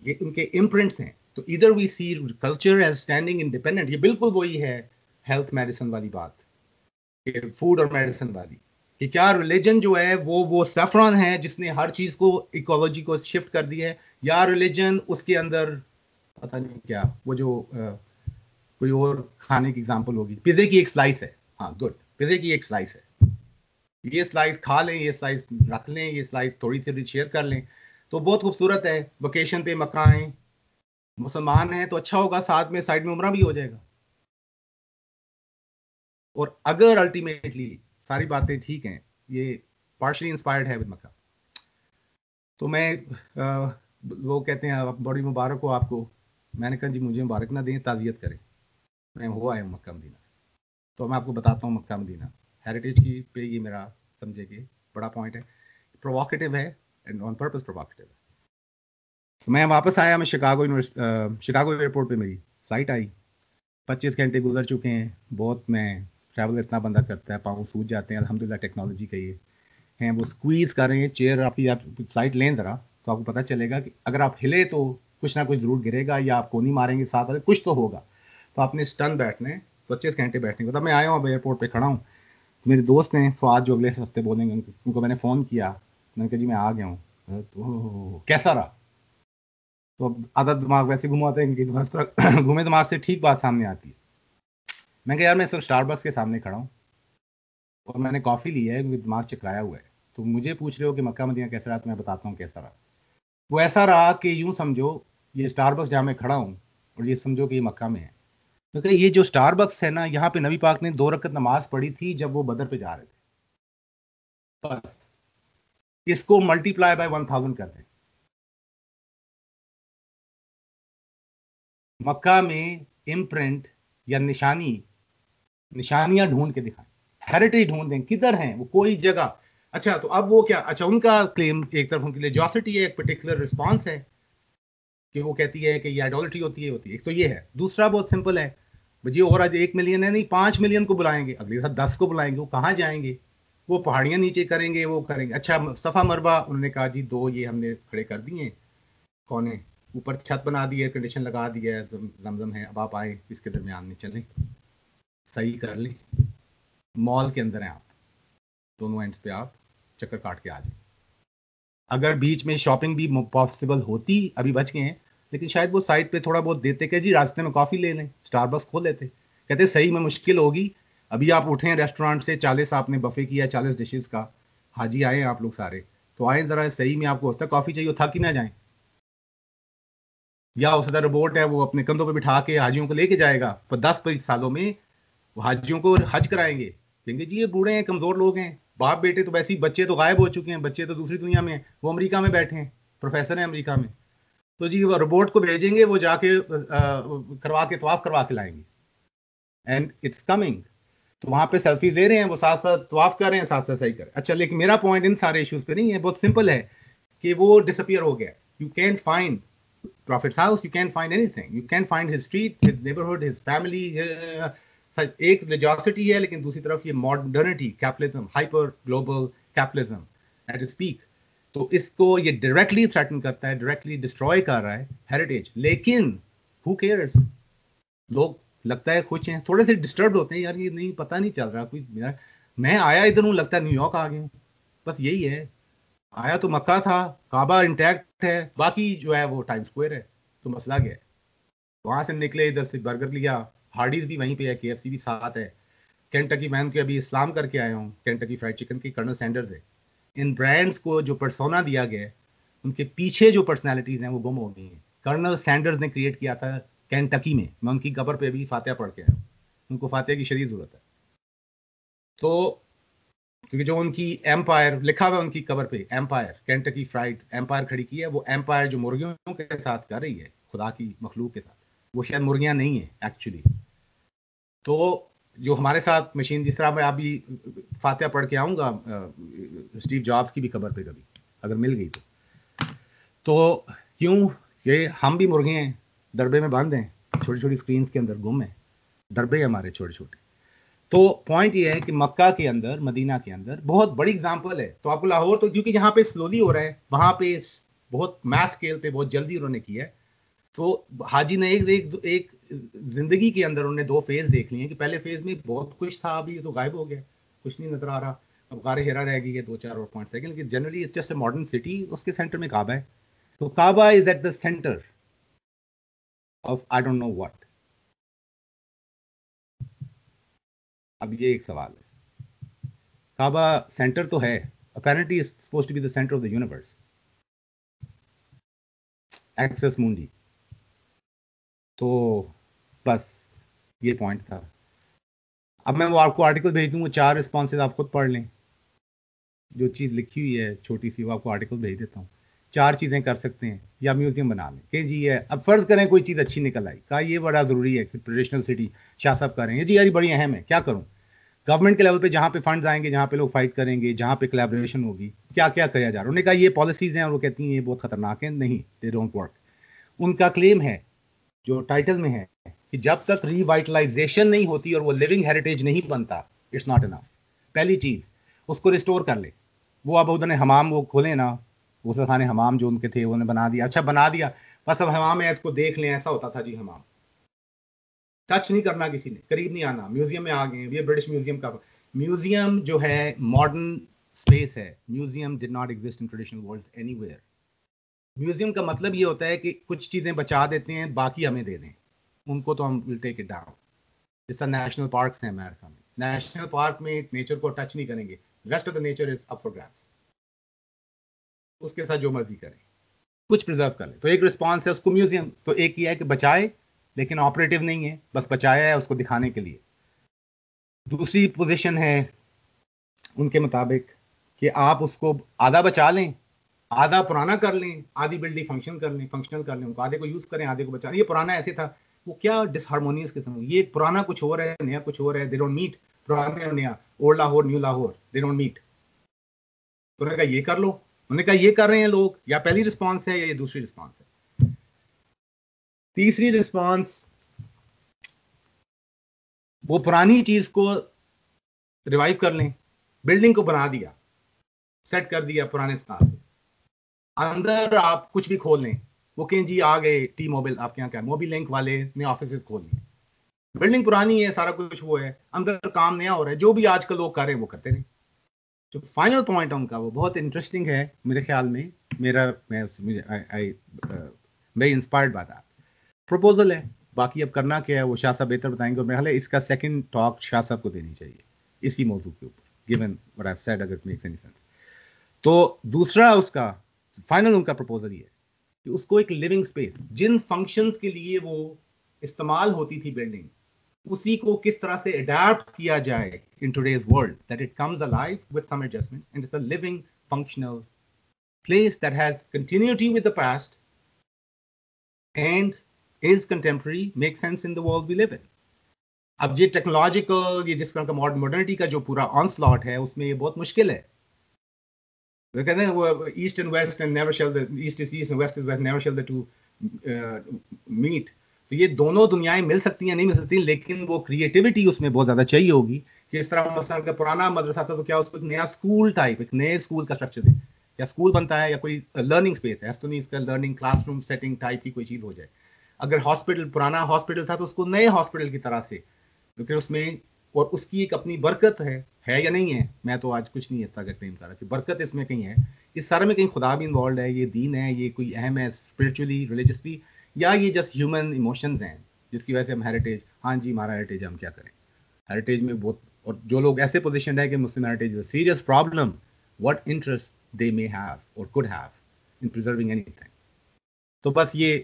ये उनके इम्प्रिंट्स हैं। तो इधर we see culture as standing independent. ये बिल्कुल वही है हेल्थ मेडिसिन वाली बात, फूड और मेडिसिन वाली, कि क्या रिलीजन जो है वो सैफरॉन है जिसने हर चीज को, इकोलॉजी को शिफ्ट कर दिया है, या रिलीजन उसके अंदर पता नहीं क्या, वो जो कोई और खाने की एग्जांपल होगी, पिज़्ज़े की एक स्लाइस है, हाँ गुड, पिज़्ज़े की एक स्लाइस है, ये स्लाइस खा लें, ये स्लाइस रख लें, ये स्लाइस थोड़ी थोड़ी शेयर कर लें, तो बहुत खूबसूरत है। वेकेशन पे मक्का आए, मुसलमान हैं तो अच्छा होगा, साथ में साइड में उम्रा भी हो जाएगा। और अगर अल्टीमेटली सारी बातें ठीक हैं, ये पार्शली इंस्पायर्ड है विद मक्का, तो मैं वो कहते हैं बड़ी मुबारक हो आपको, मैंने कहा जी मुझे मुबारक ना दें, ताज़ियत करें, मैं हो आया हूँ मक्का मदीना से। तो मैं आपको बताता हूँ मक्का मदीना हेरिटेज की पे, ये मेरा समझे कि बड़ा पॉइंट है, प्रोवोकेटिव है एंड ऑन पर्पस प्रोवोकेटिव है। मैं वापस आया, मैं शिकागो एयरपोर्ट पे मेरी फ्लाइट आई, 25 घंटे गुजर चुके हैं, बहुत, मैं ट्रैवल इतना बंदा करता है, पाँव सूज जाते हैं, अल्हम्दुलिल्लाह टेक्नोलॉजी का ये हैं, वो स्क्वीज़ कर रहे हैं चेयर आपकी, आप फ्लाइट लें ज़रा तो आपको पता चलेगा कि अगर आप हिले तो कुछ ना कुछ ज़रूर गिरेगा, या आप कोनी मारेंगे साथ वाले, कुछ तो होगा। तो आपने स्टन बैठना है, 25 घंटे बैठने के बाद। मैं आया हूँ, अब एयरपोर्ट पर खड़ा हूँ, मेरे दोस्त हैं फवाद जो अगले हफ्ते बोलेंगे, उनको मैंने फ़ोन किया, मैंने कहा जी मैं आ गया हूँ, तो कैसा रहा। तो अब आधा दिमाग वैसे घुमाते हैं कि बस थोड़ा घूमे दिमाग से ठीक बात सामने आती है। मैं कहा यार मैं सिर्फ स्टारबक्स के सामने खड़ा हूँ और मैंने कॉफ़ी ली है, क्योंकि दिमाग चकराया हुआ है, तो मुझे पूछ रहे हो कि मक्का मदीना कैसा रहा, तो मैं बताता हूँ कैसा रहा। वो ऐसा रहा कि यूँ समझो ये स्टारबक्स जहाँ मैं खड़ा हूँ और ये समझो कि ये मक्का में है। तो क्या ये जो स्टारबक्स है ना, यहाँ पे नबी पाक ने 2 रकत नमाज पढ़ी थी जब वो बदर पे जा रहे थे, बस इसको मल्टीप्लाई बाय 1000 कर दें। मक्का में इम्प्रिंट या निशानियां ढूंढ के दिखाएं, हेरिटेज ढूंढ दें, किधर हैं वो, कोई जगह। अच्छा तो अब वो क्या, अच्छा उनका क्लेम एक तरफ उनकी रिलीजियोसिटी है, एक पर्टिकुलर रिस्पॉन्स है कि वो कहती है कि ये आइडोलिट्री होती है एक तो ये है। दूसरा बहुत सिंपल है, जी और आज 1 मिलियन है नहीं 5 मिलियन को बुलाएंगे, अगले साल 10 को बुलाएंगे, वो कहाँ जाएंगे, वो पहाड़ियां नीचे करेंगे, वो करेंगे। अच्छा सफा मरबा उन्होंने कहा जी 2 ये हमने खड़े कर दिए, कौन है, ऊपर छत बना दी है, कंडीशन लगा दी है, जमजम है, अब आप आए इसके दरमियान में चलें, सही कर लें, मॉल के अंदर हैं आप, दोनों एंड्स पे आप चक्कर काट के आ जाए। अगर बीच में शॉपिंग भी पॉसिबल होती, अभी बच गए हैं, लेकिन शायद वो साइड पे थोड़ा बहुत देते कि जी रास्ते में कॉफी ले लें, स्टारबक्स खोल लेते। कहते सही में मुश्किल होगी, अभी आप उठे हैं रेस्टोरेंट से, 40 आपने बफे किया 40 डिशेस का, हाजी आए आप लोग सारे, तो आए जरा सही में आपको होता कॉफी चाहिए, थक ही ना जाए, या उसका रोबोट है वो अपने कंधों पे बिठा के हाजियों को लेके जाएगा, पर 10 सालों में वो हाजियों को हज कराएंगे, कहेंगे जी ये बूढ़े हैं, कमजोर लोग हैं, बाप बेटे तो वैसे ही, बच्चे तो गायब हो चुके हैं, बच्चे तो दूसरी दुनिया में हैं, वो अमेरिका में बैठे हैं, प्रोफेसर हैं अमेरिका में, तो जी वो रोबोट को भेजेंगे, वो जाके करवा के तवाफ करवा के लाएंगे, एंड इट्स कमिंग। तो वहां पे सेल्फी दे रहे हैं, वो साथ साथ तवाफ कर रहे हैं, साथ साथ सही कर। अच्छा लेकिन मेरा पॉइंट इन सारे इश्यूज पे नहीं है, बहुत सिंपल है कि वो डिसअपियर हो गया, you can't find Prophet's house, you can't find anything. You can't find his street, his neighborhood, his family. एक religiosity है, लेकिन दूसरी तरफ ये modernity, capitalism, hyper global capitalism at its peak. तो इसको ये directly threaten करता है, directly destroy कर रहा है heritage. लेकिन who cares? लोग लगता है खुश हैं, थोड़े से disturbed होते हैं, यार ये नहीं पता नहीं चल रहा कोई, मैं आया इधर हूँ, लगता है न्यूयॉर्क आ गया, बस यही है। आया तो मक्का था, काबा इंटैक्ट है, बाकी जो है वो टाइम स्क्वायर है, तो मसला क्या है। वहां से निकले, इधर से बर्गर लिया, हार्डीज भी वहीं पे है, केएफसी भी साथ है, केंटकी मैन के अभी इस्लाम करके आया हूँ, केंटकी फ्राइड चिकन की कर्नल सैंडर्स है। इन ब्रांड्स को जो पर्सोना दिया गया है, उनके पीछे जो पर्सनैलिटीज हैं वो गुम हो गई हैं। कर्नल सैंडर्स ने क्रिएट किया था केंटकी में, मैं उनकी कब्र पे भी फातिहा पढ़ के आया हूँ, उनको फातिहा की शदीद जरूरत है। तो क्योंकि जो उनकी एम्पायर लिखा हुआ है उनकी कवर पे, एम्पायर केंटकी फ्राइड एम्पायर खड़ी की है, वो एम्पायर जो मुर्गियों के साथ कर रही है, खुदा की मखलूक के साथ, वो शायद मुर्गियां नहीं है एक्चुअली। तो जो हमारे साथ मशीन, जिस तरह मैं अभी फातिहा पढ़ के आऊंगा स्टीव जॉब्स की भी कबर पे कभी अगर मिल गई तो क्यों, ये हम भी मुर्गे हैं, डरबे में बंद हैं, छोटी छोटी स्क्रीन के अंदर गुम है, डरबे हमारे छोटे छोटे। तो पॉइंट ये है कि मक्का के अंदर, मदीना के अंदर बहुत बड़ी एग्जांपल है। तो आपको लाहौर तो क्योंकि यहाँ पे स्लोली हो रहा है, वहां पे बहुत मैस स्केल पे बहुत जल्दी उन्होंने किया है। तो हाजी ने एक जिंदगी के अंदर उन्होंने 2 फेज देख लिए हैं कि पहले फेज में बहुत कुछ था, अभी तो गायब हो गया, कुछ नहीं नजर आ रहा, अब गारे हेरा रह गई है 2-4 और पॉइंट्स है, लेकिन generally it's just a modern city, उसके सेंटर में काबा है। तो Kaaba is at the centre of I don't know what. अब ये एक सवाल है, काबा सेंटर तो है, apparently is supposed to be the center of the universe, axis mundi. तो बस ये पॉइंट था। अब मैं वो आपको आर्टिकल भेज दूंगा, 4 रिस्पॉन्सेज आप खुद पढ़ लें, जो चीज़ लिखी हुई है छोटी सी, वो आपको आर्टिकल भेज देता हूँ। 4 चीज़ें कर सकते हैं, या म्यूजियम बना लें कि जी है, अब फर्ज करें कोई चीज़ अच्छी निकल आई, कहा ये बड़ा ज़रूरी है कि ट्रेडिशनल सिटी शाह साहब करें, ये जी यार बड़ी अहम है, क्या करूँ, गवर्नमेंट के लेवल पे जहाँ पे फंड्स आएंगे, जहाँ पे लोग फाइट करेंगे, जहाँ पे कोलैबोरेशन होगी, क्या क्या किया जा रहा है। उन्होंने कहा ये पॉलिसीज हैं, और वो कहती हैं ये बहुत खतरनाक है, नहीं, दे डोंट वर्क। उनका क्लेम है जो टाइटल में है कि जब तक रिवाइटलाइजेशन नहीं होती और वो लिविंग हेरिटेज नहीं बनता, इट्स नॉट इनफ। पहली चीज उसको रिस्टोर कर ले। वो अब उन्होंने हमाम वो खोले ना, वो खाने हमाम जो उनके थे उन्होंने बना दिया, अच्छा बना दिया, बस अब हमाम है, इसको देख लें, ऐसा होता था जी, हमाम टच नहीं करना, किसी ने करीब नहीं आना। म्यूजियम में आ गए, ये ब्रिटिश म्यूजियम का, म्यूजियम जो है मॉडर्न स्पेस है, museum did not exist in traditional world anywhere. Museum का मतलब ये होता है कि कुछ चीजें बचा देते हैं, बाकी हमें दे दें, उनको तो हम विल टेक इट डाउन। जैसा नेशनल पार्क्स हैं अमेरिका में, नेशनल पार्क में नेचर को टच नहीं करेंगे, rest of the nature is up for grabs, उसके साथ जो मर्जी करें, कुछ प्रिजर्व कर ले। तो एक रिस्पॉन्स है उसको म्यूजियम, तो एक ये है कि बचाए, लेकिन ऑपरेटिव नहीं है, बस बचाया है उसको दिखाने के लिए। दूसरी पोजीशन है उनके मुताबिक कि आप उसको आधा बचा लें, आधा पुराना कर लें, आधी बिल्डिंग फंक्शन कर लें, फंक्शनल कर लें, उनको आधे को यूज करें, आधे को बचा लें। ये पुराना ऐसे था, वो क्या डिसहार्मोनियस किस्म, ये पुराना कुछ और है, नया कुछ और है, दे डोंट मीट, पुराने और नया, old Lahore new Lahore, they don't meet. तो उन्होंने कहा ये कर लो, उन्होंने कहा ये कर रहे हैं लोग, या पहली रिस्पांस है या ये दूसरी रिस्पांस है। तीसरी रिस्पांस, वो पुरानी चीज को रिवाइव कर लें, बिल्डिंग को बना दिया, सेट कर दिया पुराने स्टार से, अंदर आप कुछ भी खोल लें, वो कहें जी आ गए टी मोबाइल, आपके यहाँ क्या मोबी लिंक वाले ने ऑफिस खोल लिए, बिल्डिंग पुरानी है, सारा कुछ वो है, अंदर काम नया हो रहा है, जो भी आजकल लोग कर रहे हैं वो करते रहे। जो फाइनल पॉइंट है उनका वो बहुत इंटरेस्टिंग है मेरे ख्याल में, मैं इंस्पायर्ड बाय दैट प्रपोजल है। बाकी अब करना क्या है वो शाह साहब बेहतर बताएंगे, और मेरे ख्याल है इसका सेकंड टॉक शाह साहब को देनी चाहिए इसी मौजू के ऊपर, given what I have said, अगर इट मेक्स एनी सेंस। तो दूसरा उसका फाइनल उनका प्रपोजल ये है कि उसको एक लिविंग स्पेस, जिन फंक्शंस के लिए वो इस्तेमाल होती थी बिल्डिंग, उसी को किस तरह से अडैप्ट किया जाए in today's world, that it comes alive with some adjustments and it's a living functional place that has continuity with the past and is contemporary, makes sense in the world we live in. अब ये technological, ये जिस तरह का modernity का जो पूरा onslaught है, उसमें ये बहुत मुश्किल है। वो कहते हैं वो east and west and never shall the east is east and west is west, never shall the two meet. तो ये दोनों दुनियाएं मिल सकती हैं, नहीं मिल सकती, लेकिन वो क्रिएटिविटी उसमें बहुत ज्यादा चाहिए होगी। कि इस तरह मसलन का पुराना मदरसा था, तो क्या उसको एक नया स्कूल टाइप, एक नए स्कूल का स्ट्रक्चर दे, या स्कूल बनता है या कोई लर्निंग स्पेस है, तो नहीं इसका लर्निंग क्लासरूम सेटिंग टाइप की कोई चीज हो जाए। अगर हॉस्पिटल पुराना हॉस्पिटल था तो उसको नए हॉस्पिटल की तरह से, क्योंकि उसमें और उसकी एक अपनी बरकत है या नहीं है। मैं तो आज कुछ नहीं इस तरह का क्लेम कर रहा कि बरकत इसमें कहीं है, इस सारे में कहीं खुदा भी इन्वॉल्व है, ये दीन है, ये कोई अहम है स्पिरिचुअली रिलीजियसली, या ये जस्ट ह्यूमन इमोशंस हैं जिसकी वजह से हम हेरिटेज, हाँ जी हमारा हेरिटेज है, हम क्या करें। हेरिटेज में बहुत, और जो लोग ऐसे पोजीशन है कि Muslim heritage is a serious problem, what interest they may have or could have in preserving anything. तो बस ये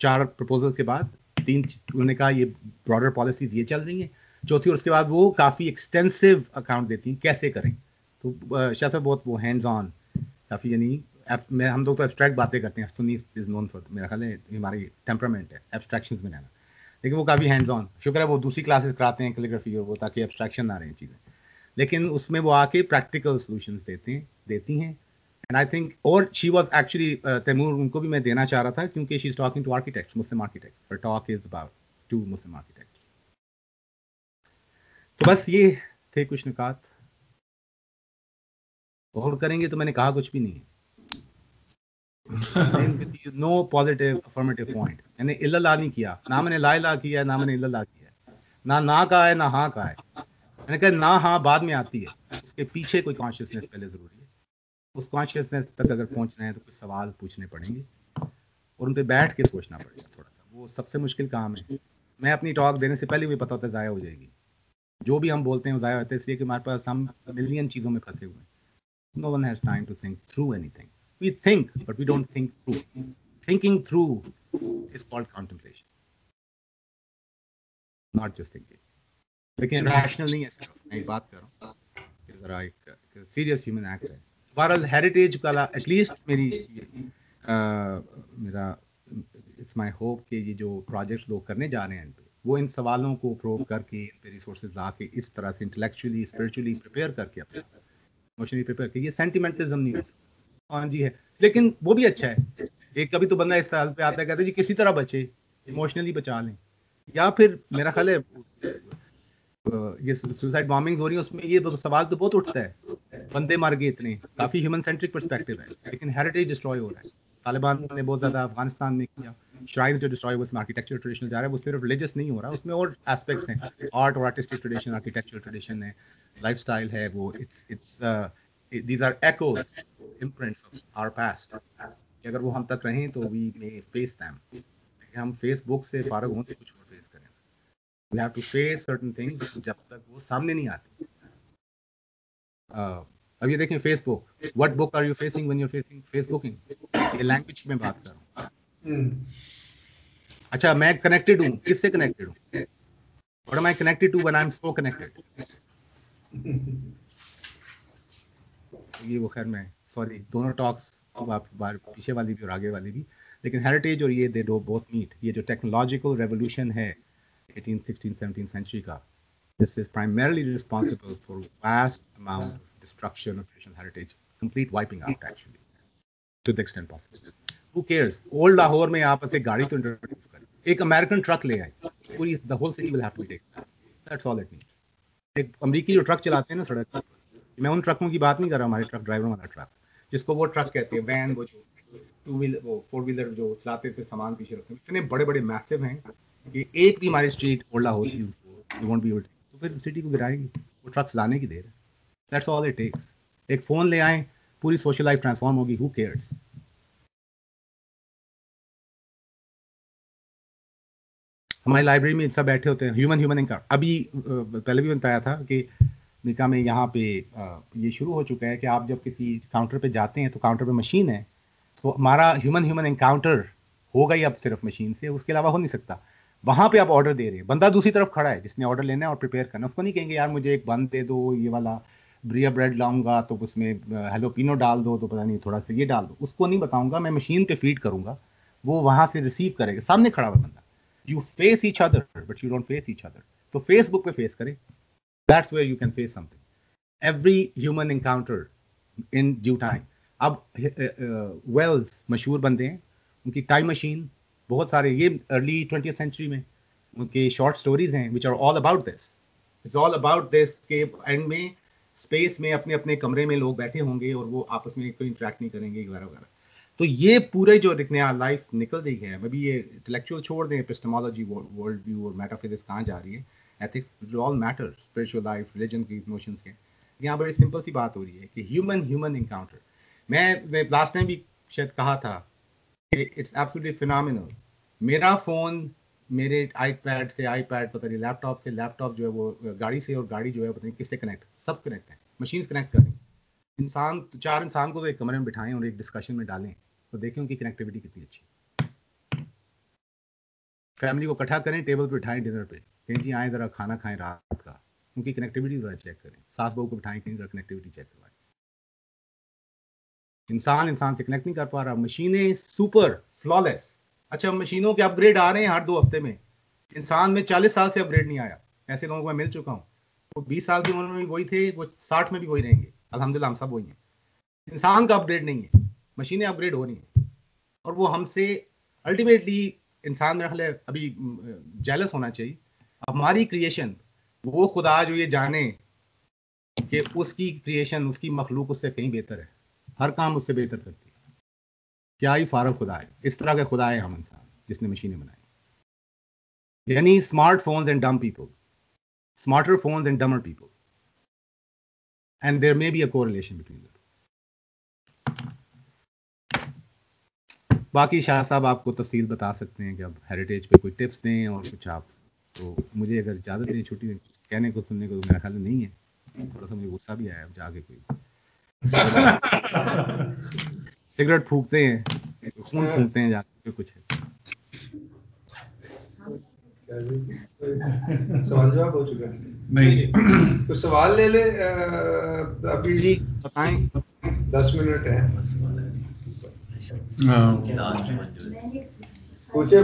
4 प्रपोजल के बाद 3 उन्होंने कहा ये ब्रॉडर पॉलिसीज ये चल रही हैं। चौथी, और उसके बाद वो काफ़ी एक्सटेंसिव अकाउंट देती हैं कैसे करें। तो शायद से बहुत वो हैंड्स ऑन काफ़ी, यानी हम लोग तो एब्स्ट्रैक्ट बातें करते हैं, हस्तनीस इज नोन फॉर, मेरा ख्याल है हमारी टेम्परामेंट है एब्स्ट्रैक्शंस में रहना, लेकिन वो काफ़ी हैंड्स ऑन, शुक्र है वो दूसरी क्लासेस कराते हैं कैलीग्राफी और वो, ताकि एब्स्ट्रैक्शन ना रहे चीज़ें, लेकिन उसमें वो आके प्रैक्टिकल सॉल्यूशंस देती हैं। एंड आई थिंक, और शी वाज एक्चुअली तैमूर, उनको भी मैं देना चाह रहा था क्योंकि she is talking to architects, Muslim architects, her talk is about to Muslim architects. तो बस ये थे कुछ निकात, और करेंगे तो मैंने कहा कुछ भी नहीं है। नो पॉजिटिव अफर्मेटिव पॉइंट, मैंने इल्लल्लाह नहीं किया, ना मैंने ला इलाहा किया, ना मैंने इल्लल्लाह किया, ना कहा है ना हाँ कहा है। मैंने कहा ना हाँ बाद में आती है, उसके पीछे कोई कॉन्शियसनेस पहले जरूरी है। उस कॉन्शियसनेस तक अगर पहुंचना है तो कुछ सवाल पूछने पड़ेंगे और उन पे बैठ के सोचना पड़ेगा थोड़ा सा, वो सबसे मुश्किल काम है। मैं अपनी टॉक देने से पहले भी पता होता है ज़ाया हो जाएगी, जो भी हम बोलते हैं वो ज़ाया होता है, इसलिए कि हमारे पास हम मिलियन चीज़ों में फंसे हुए हैं। No one has time to think through anything. We think, but we don't think through. Thinking through is called contemplation, not just thinking. लेकिन rational नहीं है सिर्फ, मैं बात कर रहा हूँ कि ज़रा एक serious human act है। बहरहाल हेरिटेज का एटलीस्ट मेरा इट्स माई होप कि ये जो प्रोजेक्ट्स लोग करने जा रहे हैं इन पे, वो इन सवालों को प्रोब करके, इन पे रिसोर्सेज ला के, इस तरह से इंटेलेक्चुअली स्पिरिचुअली प्रिपेयर करके, अपने इमोशनली प्रिपेयर करके, ये सेंटिमेंटलिज्म नहीं हो सकता। हाँ जी है, लेकिन वो भी अच्छा है। एक कभी तो बंदा इस साल पे आता है, कहता है जी किसी तरह बचे, इमोशनली बचा लें, या फिर मेरा ख्याल है ये सुसाइड बॉम्बिंग्स हो रही है, उसमें ये तो सवाल तो बहुत उठता है, बंदे मर गए इतने, काफी ह्यूमन सेंट्रिक पर्सपेक्टिव है, लेकिन हेरिटेज डिस्ट्रॉय हो रहा है। तालिबान ने बहुत ज्यादा अफगानिस्तान में किया, श्राइन्स जो डिस्ट्रॉय हुए, उसमें आर्किटेक्चर ट्रेडिशनल जा रहा है, वो सिर्फ रिलीजियस नहीं हो रहा, उसमें और एस्पेक्ट्स हैं, आर्ट और आर्टिस्टिक ट्रेडिशन, आर्किटेक्चरल ट्रेडिशन है, लाइफस्टाइल है, वो it's these are echoes, imprints of our past. अगर वो हम तक रहें तो we may face them. हम फेसबुक से फारग हों तो कुछ और फेस करें। We have to face certain things जब तक वो सामने नहीं आती। अब ये देखें Facebook, what book are you facing when you're facing Facebooking? ये लैंग्वेज की मैं बात कर रहा हूँ। अच्छा, मैं कनेक्टेड हूँ, किससे कनेक्टेड हूँ? What am I connected to when I'm so connected? ये वो खैर मैं सॉरी, दोनों टॉक्स बार पीछे वाली भी और आगे वाली भी, लेकिन हेरिटेज और ये दे डो बोथ मीट। ये जो टेक्नोलॉजिकल रेवोल्यूशन है 18th, 16th, 17th सेंचुरी का, this is primarily responsible for vast amount of destruction of traditional heritage complete wiping out actually to the extent possible. Who cares? Old Lahore में आप ऐसे गाड़ी तो introduce करें, एक American truck ले आए, पूरी the whole city will have to be taken. That's all it needs. एक अमेरिकी जो ट्रक चलाते हैं ना सड़क पर, मैं उन ट्रकों की बात नहीं कर रहा, हमारे ट्रक ड्राइवरों वाला ट्रक जिसको वो ट्रक कहते हैं, वैन, वो जो टू व्हीलर, वो फोर व्हीलर जो चलाते हैं, इसमें सामान पीछे रखते हैं, इतने बड़े बड़े मैसिव हैं कि एक भी हमारी स्ट्रीट ओल्ड लाहौर की you won't be able to, तो फिर सिटी को गिराएंगे, वो ट्रक्स लाने की देर है. That's all it takes. एक फोन ले आए, पूरी सोशल लाइफ ट्रांसफॉर्म होगी. Who cares? हमारी लाइब्रेरी में सब बैठे होते हैं, ह्यूमन इनका. अभी पहले भी बताया था कि अमेरिका में यहाँ पे ये शुरू हो चुका है कि आप जब किसी काउंटर पे जाते हैं तो काउंटर पे मशीन है, तो हमारा ह्यूमन एनकाउंटर होगा ही अब सिर्फ मशीन से, उसके अलावा हो नहीं सकता. वहाँ पे आप ऑर्डर दे रहे हैं, बंदा दूसरी तरफ खड़ा है जिसने ऑर्डर लेना है और प्रिपेयर करना. उसको नहीं कहेंगे यार मुझे एक बन दे दो, ये वाला ब्रिया ब्रेड लाऊंगा तो उसमें हेलोपिनो डाल दो, तो पता नहीं थोड़ा सा ये डाल दो. उसको नहीं बताऊंगा, मैं मशीन पे फीड करूंगा, वो वहाँ से रिसीव करेगा, सामने खड़ा हुआ बंदा. You face each other, but you don't face each other. तो Facebook पे फेस करें. That's where you can face something. Every human encounter in due time. अब वेल्स मशहूर बंदे हैं, उनकी टाइम मशीन बहुत सारे, ये अर्ली 20th सेंचुरी में उनके शॉर्ट स्टोरीज हैं which are all about this. It's all about this के एंड में स्पेस में अपने अपने कमरे में लोग बैठे होंगे और वो आपस में कोई इंटरेक्ट नहीं करेंगे वगैरह वगैरह. तो ये पूरे जो नया लाइफ निकल रही है, अभी ये इंटेलेक्चुअल छोड़ दें, एपिस्टेमोलॉजी, वर्ल्ड व्यू और मेटाफिजिक्स कहाँ जा रही है, ethics all matter, spiritual life, religion की इमोशंस के. यहाँ बड़ी सिंपल सी बात हो रही है कि ह्यूमन इनकाउंटर. मैं लास्ट टाइम भी शायद कहा था कि इट्स एब्सोल्युटली फिनोमिनल. मेरा फ़ोन मेरे आईपैड से, आईपैड पता नहीं लैपटॉप से, लैपटॉप जो है वो गाड़ी से, और गाड़ी जो है पता नहीं किससे कनेक्ट, सब कनेक्ट है, मशीन्स कनेक्ट कर रही हैं. इंसान, 4 इंसान को तो एक कमरे में बिठाएं और एक डिस्कशन में डालें तो देखें उनकी कनेक्टिविटी कितनी अच्छी. फैमिली को इकट्ठा करें, टेबल पे बिठाएं डिनर पे, कहीं जी आए जरा खाना खाएं रात का, उनकी कनेक्टिविटी जरा चेक करें. सास बहू को बिठाएं, कहीं जरा कनेक्टिविटी चेक करवाएं. इंसान से कनेक्ट नहीं कर पा रहा. मशीनें सुपर फ्लॉलेस. अच्छा, मशीनों के अपग्रेड आ रहे हैं हर 2 हफ्ते में. इंसान में 40 साल से अपग्रेड नहीं आया. ऐसे लोगों को मैं मिल चुका हूँ, वो 20 साल की उम्र में भी वही थे, वो 60 में भी वही रहेंगे. अल्हम्दुलिल्लाह हम सब वही हैं. इंसान का अपग्रेड नहीं है, मशीनें अपग्रेड हो रही हैं. और वो हमसे अल्टीमेटली, इंसान मेरा ख्याल है अभी जेलस होना चाहिए. हमारी क्रिएशन, वो खुदा जो ये जाने कि उसकी क्रिएशन, उसकी मखलूक उससे कहीं बेहतर है, हर काम उससे बेहतर करती है. क्या ही फारग खुदा है. इस तरह का खुदा है हम इंसान जिसने मशीनें बनाई. यानी smartphones and dumb people, smarter phones and dumber people, and there may be a correlation between them. बाकी शाह साहब आपको तफसील बता सकते हैं कि अब हेरिटेज पे कोई टिप्स दें और कुछ आप. तो मुझे अगर इजाज़त दें छुट्टी कहने को सुनने को तो मेरा ख्याल नहीं है. थोड़ा सा मुझे गुस्सा भी आया, अब जाके कोई सिगरेट फूकते हैं, खून फूकते हैं जाके कुछ है. सवाल जवाब हो चुका है? नहीं. तो सवाल ले ले. अभी जी बताएं. 10 मिनट है. पूछे.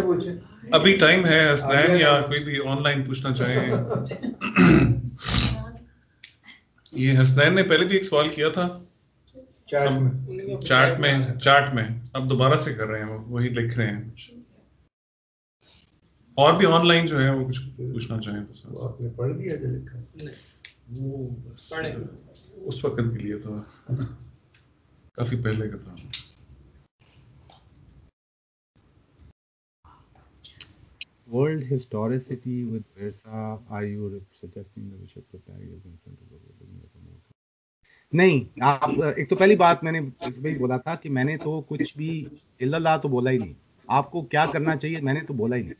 अभी टाइम है. हसनैन या कोई भी ऑनलाइन पूछना चाहे. ये हसनैन ने पहले भी एक सवाल किया था चार्ट में. अब दोबारा से कर रहे हैं, वही लिख रहे हैं. और भी ऑनलाइन जो है वो कुछ पूछना चाहें तो. वो आपने पढ़ दिया जो लिखा? वो उस वक्त के लिए था, काफी पहले का था. World historicity with Versa, are you suggesting that we should prepare you in front of the world? नहीं, आप एक तो पहली बात मैंने इसमें ही बोला था कि मैंने तो कुछ भी इल्लल्लाह तो बोला ही नहीं. आपको क्या करना चाहिए मैंने तो बोला ही नहीं.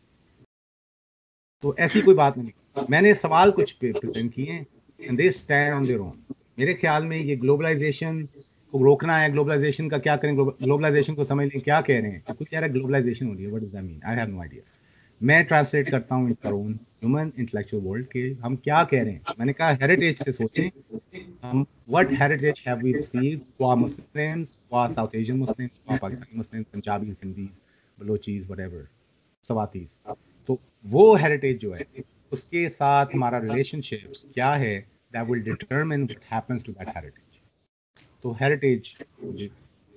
तो ऐसी कोई बात नहीं. मैंने सवाल कुछ प्रेजेंट किए हैं and they stand on their own. मेरे ख्याल में ये ग्लोबलाइजेशन को रोकना है. ग्लोबलाइजेशन का क्या करें? ग्लोबलाइजेशन को समझ लें क्या कह रहे हैं. कोई कह रहा है ग्लोबलाइजेशन हो रही है, what does that mean? I have no idea. मैं ट्रांसलेट करता हूँ in own human intellectual world के हम क्या कह रहे हैं. मैंने कहा हेरिटेज से सोचें. हम what heritage have we received for Muslims, for South Asian Muslims, for Pakistani Muslims, Punjabis, Hindis, Balochis, whatever, Swatis. तो वो हेरिटेज जो है उसके साथ हमारा रिलेशनशिप क्या है, that will determine what happens to that heritage. तो हेरिटेज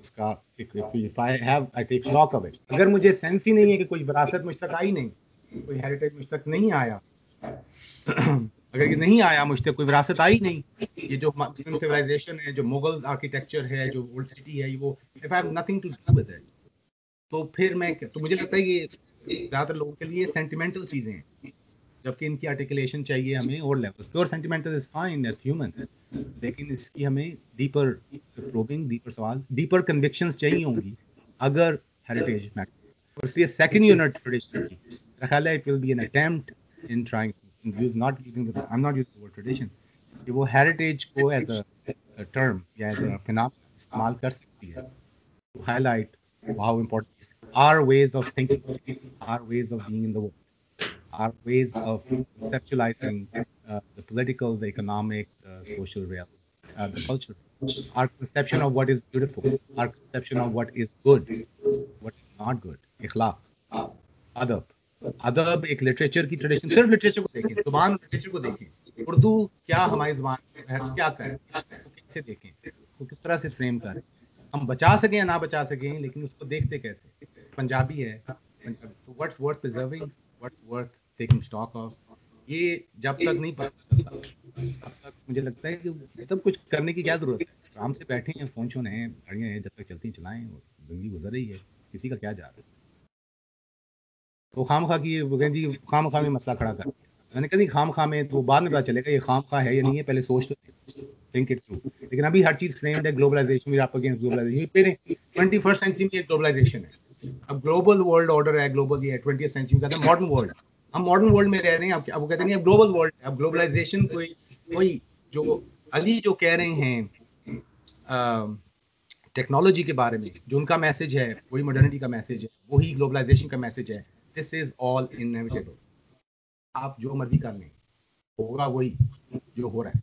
उसका if I take stock of it, अगर मुझे सेंस ही नहीं है कि कोई विरासत मुझ तक आई नहीं, कोई हेरिटेज मुझ तक नहीं आया अगर ये नहीं आया, मुझ तक कोई विरासत आई नहीं, ये जो मुस्लिम सिविलाइजेशन है, जो मुगल आर्किटेक्चर है, जो ओल्ड सिटी है, वो if I have nothing to do with it, तो फिर मैं तो मुझे लगता है ये ज़्यादातर लोगों के लिए सेंटिमेंटल चीज़ें हैं, जबकि इनकी आर्टिकुलेशन चाहिए हमें और level. Pure sentimental is fine as human, लेकिन इसकी हमें डीपर प्रोबिंग, डीपर सवाल, डीपर कन्विक्शंस चाहिए होंगी अगर हेरिटेज मैटर। और इसलिए सेकंड यूनिट ट्रेडिशन की मेरा ख्याल है it will be an attempt in trying use not using I am not using the word tradition, कि वो हेरिटेज को एज अ टर्म या एज अ फिनोमेनन इस्तेमाल कर सकती है to highlight how important our ways of thinking, our ways of being in the world, our ways of conceptualizing the political, the economic, the social reality, the culture, our conception of what is beautiful, our conception of what is good, what is not good, ikhlaq, अदब एक literature की tradition. सिर्फ literature को देखें, जुबान literature को देखें, उर्दू क्या हमारी जुबान है, क्या करें, कैसे देखें, उसको किस तरह से फ्रेम करें, हम बचा सकें या ना बचा सकें, लेकिन उसको देखते कैसे। पंजाबी है, what's worth preserving, what's worth taking stock of, ये जब तक नहीं पता तब तक मुझे लगता है कि तब कुछ करने की क्या जरूरत है। आराम से बैठे हैं, फोन शोन है, गाड़ियाँ हैं, जब तक चलती चलाएं, जिंदगी गुजर रही है, किसी का क्या जा रहा है। तो खामखा की वो कहें जी खामखा में मसला खड़ा कर, मैंने कहा खामखा में तो बाद में पता चलेगा ये खामखा है या नहीं है, पहले सोच तो थिंक इट थ्रू। लेकिन अभी हर चीज फ्रेम्ड है, ग्लोबलाइजेशन भी आप अगेंस्ट ग्लोबलाइजेशन, फिर 21st सेंचुरी में ग्लोबलाइजेशन है, अब ग्लोबल वर्ल्ड ऑर्डर है, ग्लोबल ये 20th सेंचुरी का मॉडर्न वर्ल्ड, हम मॉडर्न वर्ल्ड में रह रहे हैं। अब वो कहते नहीं अब ग्लोबल वर्ल्ड, अब ग्लोबलाइजेशन कोई जो अली जो कह रहे हैं टेक्नोलॉजी के बारे में, जो उनका मैसेज है वही मॉडर्निटी का मैसेज है, वही ग्लोबलाइजेशन का मैसेज है। दिस इज ऑल इनएविटेबल, आप जो मर्जी कर लें होगा वही जो हो रहा है।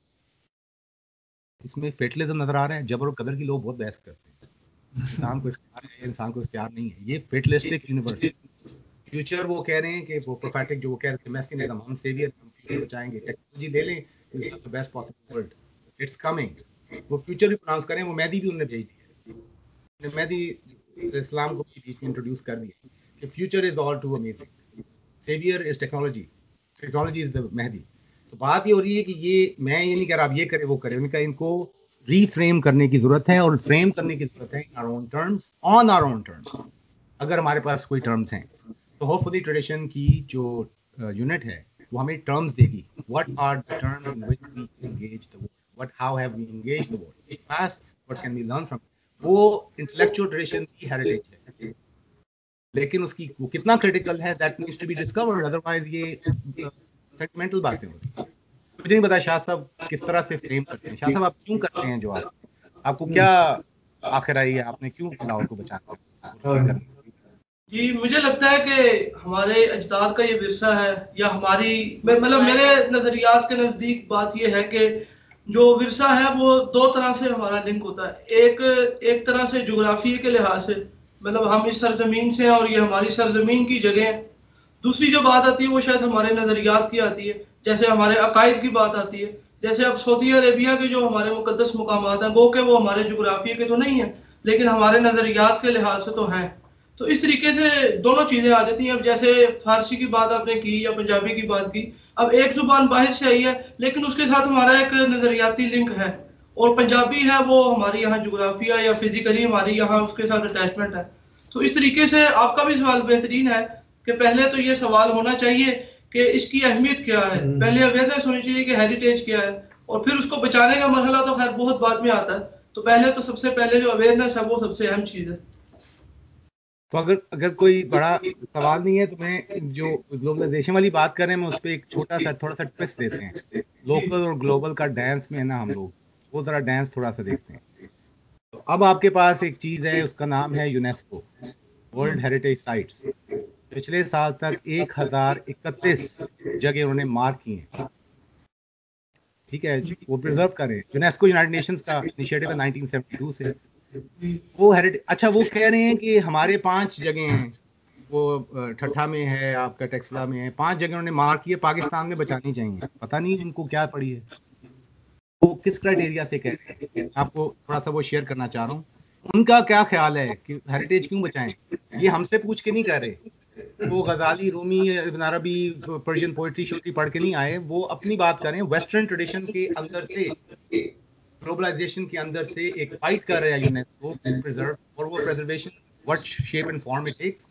इसमें फेटलिज्म नजर आ रहा है, जबर और कदर की लोग बहुत बहस करते हैं, इंसान को इख्तियार है, इंसान को इख्तियार नहीं है, ये फेटलिस्टिक यूनिवर्स। फ्यूचर वो कह रहे हैं कि वो प्रोफेटिक जो वो कह रहे थे मैसिनिज्म, हम सेवियर, हम फ्यूचर बचाएंगे, टेक्नोलॉजी ले लें तो best possible world, it's coming. वो फ्यूचर भी प्रोनाउंस करें, वो मेहदी भी उन्होंने भेज दिया, मेहदी इस्लाम को भी बीच में इंट्रोड्यूस कर दिया कि future is all too amazing, saviour is technology, technology is the Mahdi. तो बात ये हो रही है कि ये मैं ये नहीं कह रहा आप ये करें वो करें, उनका इनको रीफ्रेम करने की जरूरत है, और फ्रेम करने की जरूरत है in our own terms, on our own terms. अगर हमारे पास कोई टर्म्स हैं तो होपफुली ट्रेडिशन की जो यूनिट है वो हमें टर्म्स देगी, what are the terms in which we engage the world, what how have we engaged the world in past, what can we learn from. वो इंटेलेक्चुअल ट्रेडिशन की हेरिटेज है, लेकिन उसकी वो कितना क्रिटिकल है that needs to be discovered, otherwise ये sentimental बातें होती हैं। मुझे नहीं पता शाह साहब किस तरह से फ्रेम करते हैं। शाह साहब आप क्यों करते हैं जो आपको क्या आखिर आई है, आपने क्यों लाहौर को बचाना? जी मुझे लगता है कि हमारे अजदाद का ये विरसा है, या हमारी मतलब मेरे नज़रियात के नज़दीक बात ये है कि जो विरसा है वो दो तरह से हमारा लिंक होता है। एक तरह से जोग्राफी के लिहाज से, मतलब हम इस सरजमीन से हैं और ये हमारी सरजमीन की जगह है। दूसरी जो बात आती है वो शायद हमारे नज़रियात की आती है, जैसे हमारे अकायद की बात आती है। जैसे अब सऊदी अरेबिया के जो हमारे मुकद्दस मुकामात हैं वो के वो हमारे जोग्राफी के तो नहीं है, लेकिन हमारे नज़रियात के लिहाज से तो हैं। तो इस तरीके से दोनों चीज़ें आ जाती हैं। अब जैसे फारसी की बात आपने की या पंजाबी की बात की, अब एक जुबान बाहर से आई है लेकिन उसके साथ हमारा एक नज़रियाती लिंक है, और पंजाबी है वो हमारी यहाँ जोग्राफिया या फिजिकली हमारी यहाँ उसके साथ अटैचमेंट है। तो इस तरीके से आपका भी सवाल बेहतरीन है कि पहले तो ये सवाल होना चाहिए कि इसकी अहमियत क्या है, पहले अवेयरनेस होनी चाहिए कि हेरिटेज क्या है, और फिर उसको बचाने का मरहला तो खैर बहुत बाद में आता है। तो पहले तो सबसे पहले जो अवेयरनेस है वो सबसे अहम चीज़ है। तो अगर कोई बड़ा सवाल नहीं है तो मैं जो ग्लोबलाइजेशन वाली बात कर रहे हैं मैं उस पर एक छोटा सा थोड़ा सा ट्विस्ट देते हैं। लोकल और ग्लोबल का डांस में है ना हम लोग, वो जरा डांस थोड़ा सा देखते हैं। तो अब आपके पास एक चीज है, उसका नाम है यूनेस्को, वर्ल्ड हेरिटेज साइट्स। पिछले साल तक 1031 जगह उन्होंने मार्क की हैं, ठीक है, वो प्रिजर्व करें। यूनेस्को यूनाइटेड नेशंस का इनिशिएटिव है 1972 से। वो हेरिटेज, अच्छा वो कह रहे हैं कि हमारे 5 जगह हैं, वो ठट्ठा में है, आपका टेक्सला में है, 5 जगह उन्होंने मार्क किए, पाकिस्तान में बचानी चाहिए। पता नहीं इनको क्या पड़ी है। वो किस क्राइटेरिया से कह रहे हैं, आपको थोड़ा सा वो शेयर करना चाह रहा हूँ। उनका क्या ख्याल है कि हेरिटेज क्यों बचाएं, ये हमसे पूछ के नहीं कर रहे। वो गजाली, रूमी, इब्न अरबी, पर्शियन पोइट्री शोट्री पढ़ के नहीं आए, वो अपनी बात करें वेस्टर्न ट्रेडिशन के अंदर से, ग्लोबलाइजेशन के अंदर से एक फाइट कर रहे हैं यूनेस्को प्रिजर्व, और वो preservation what shape and form it takes.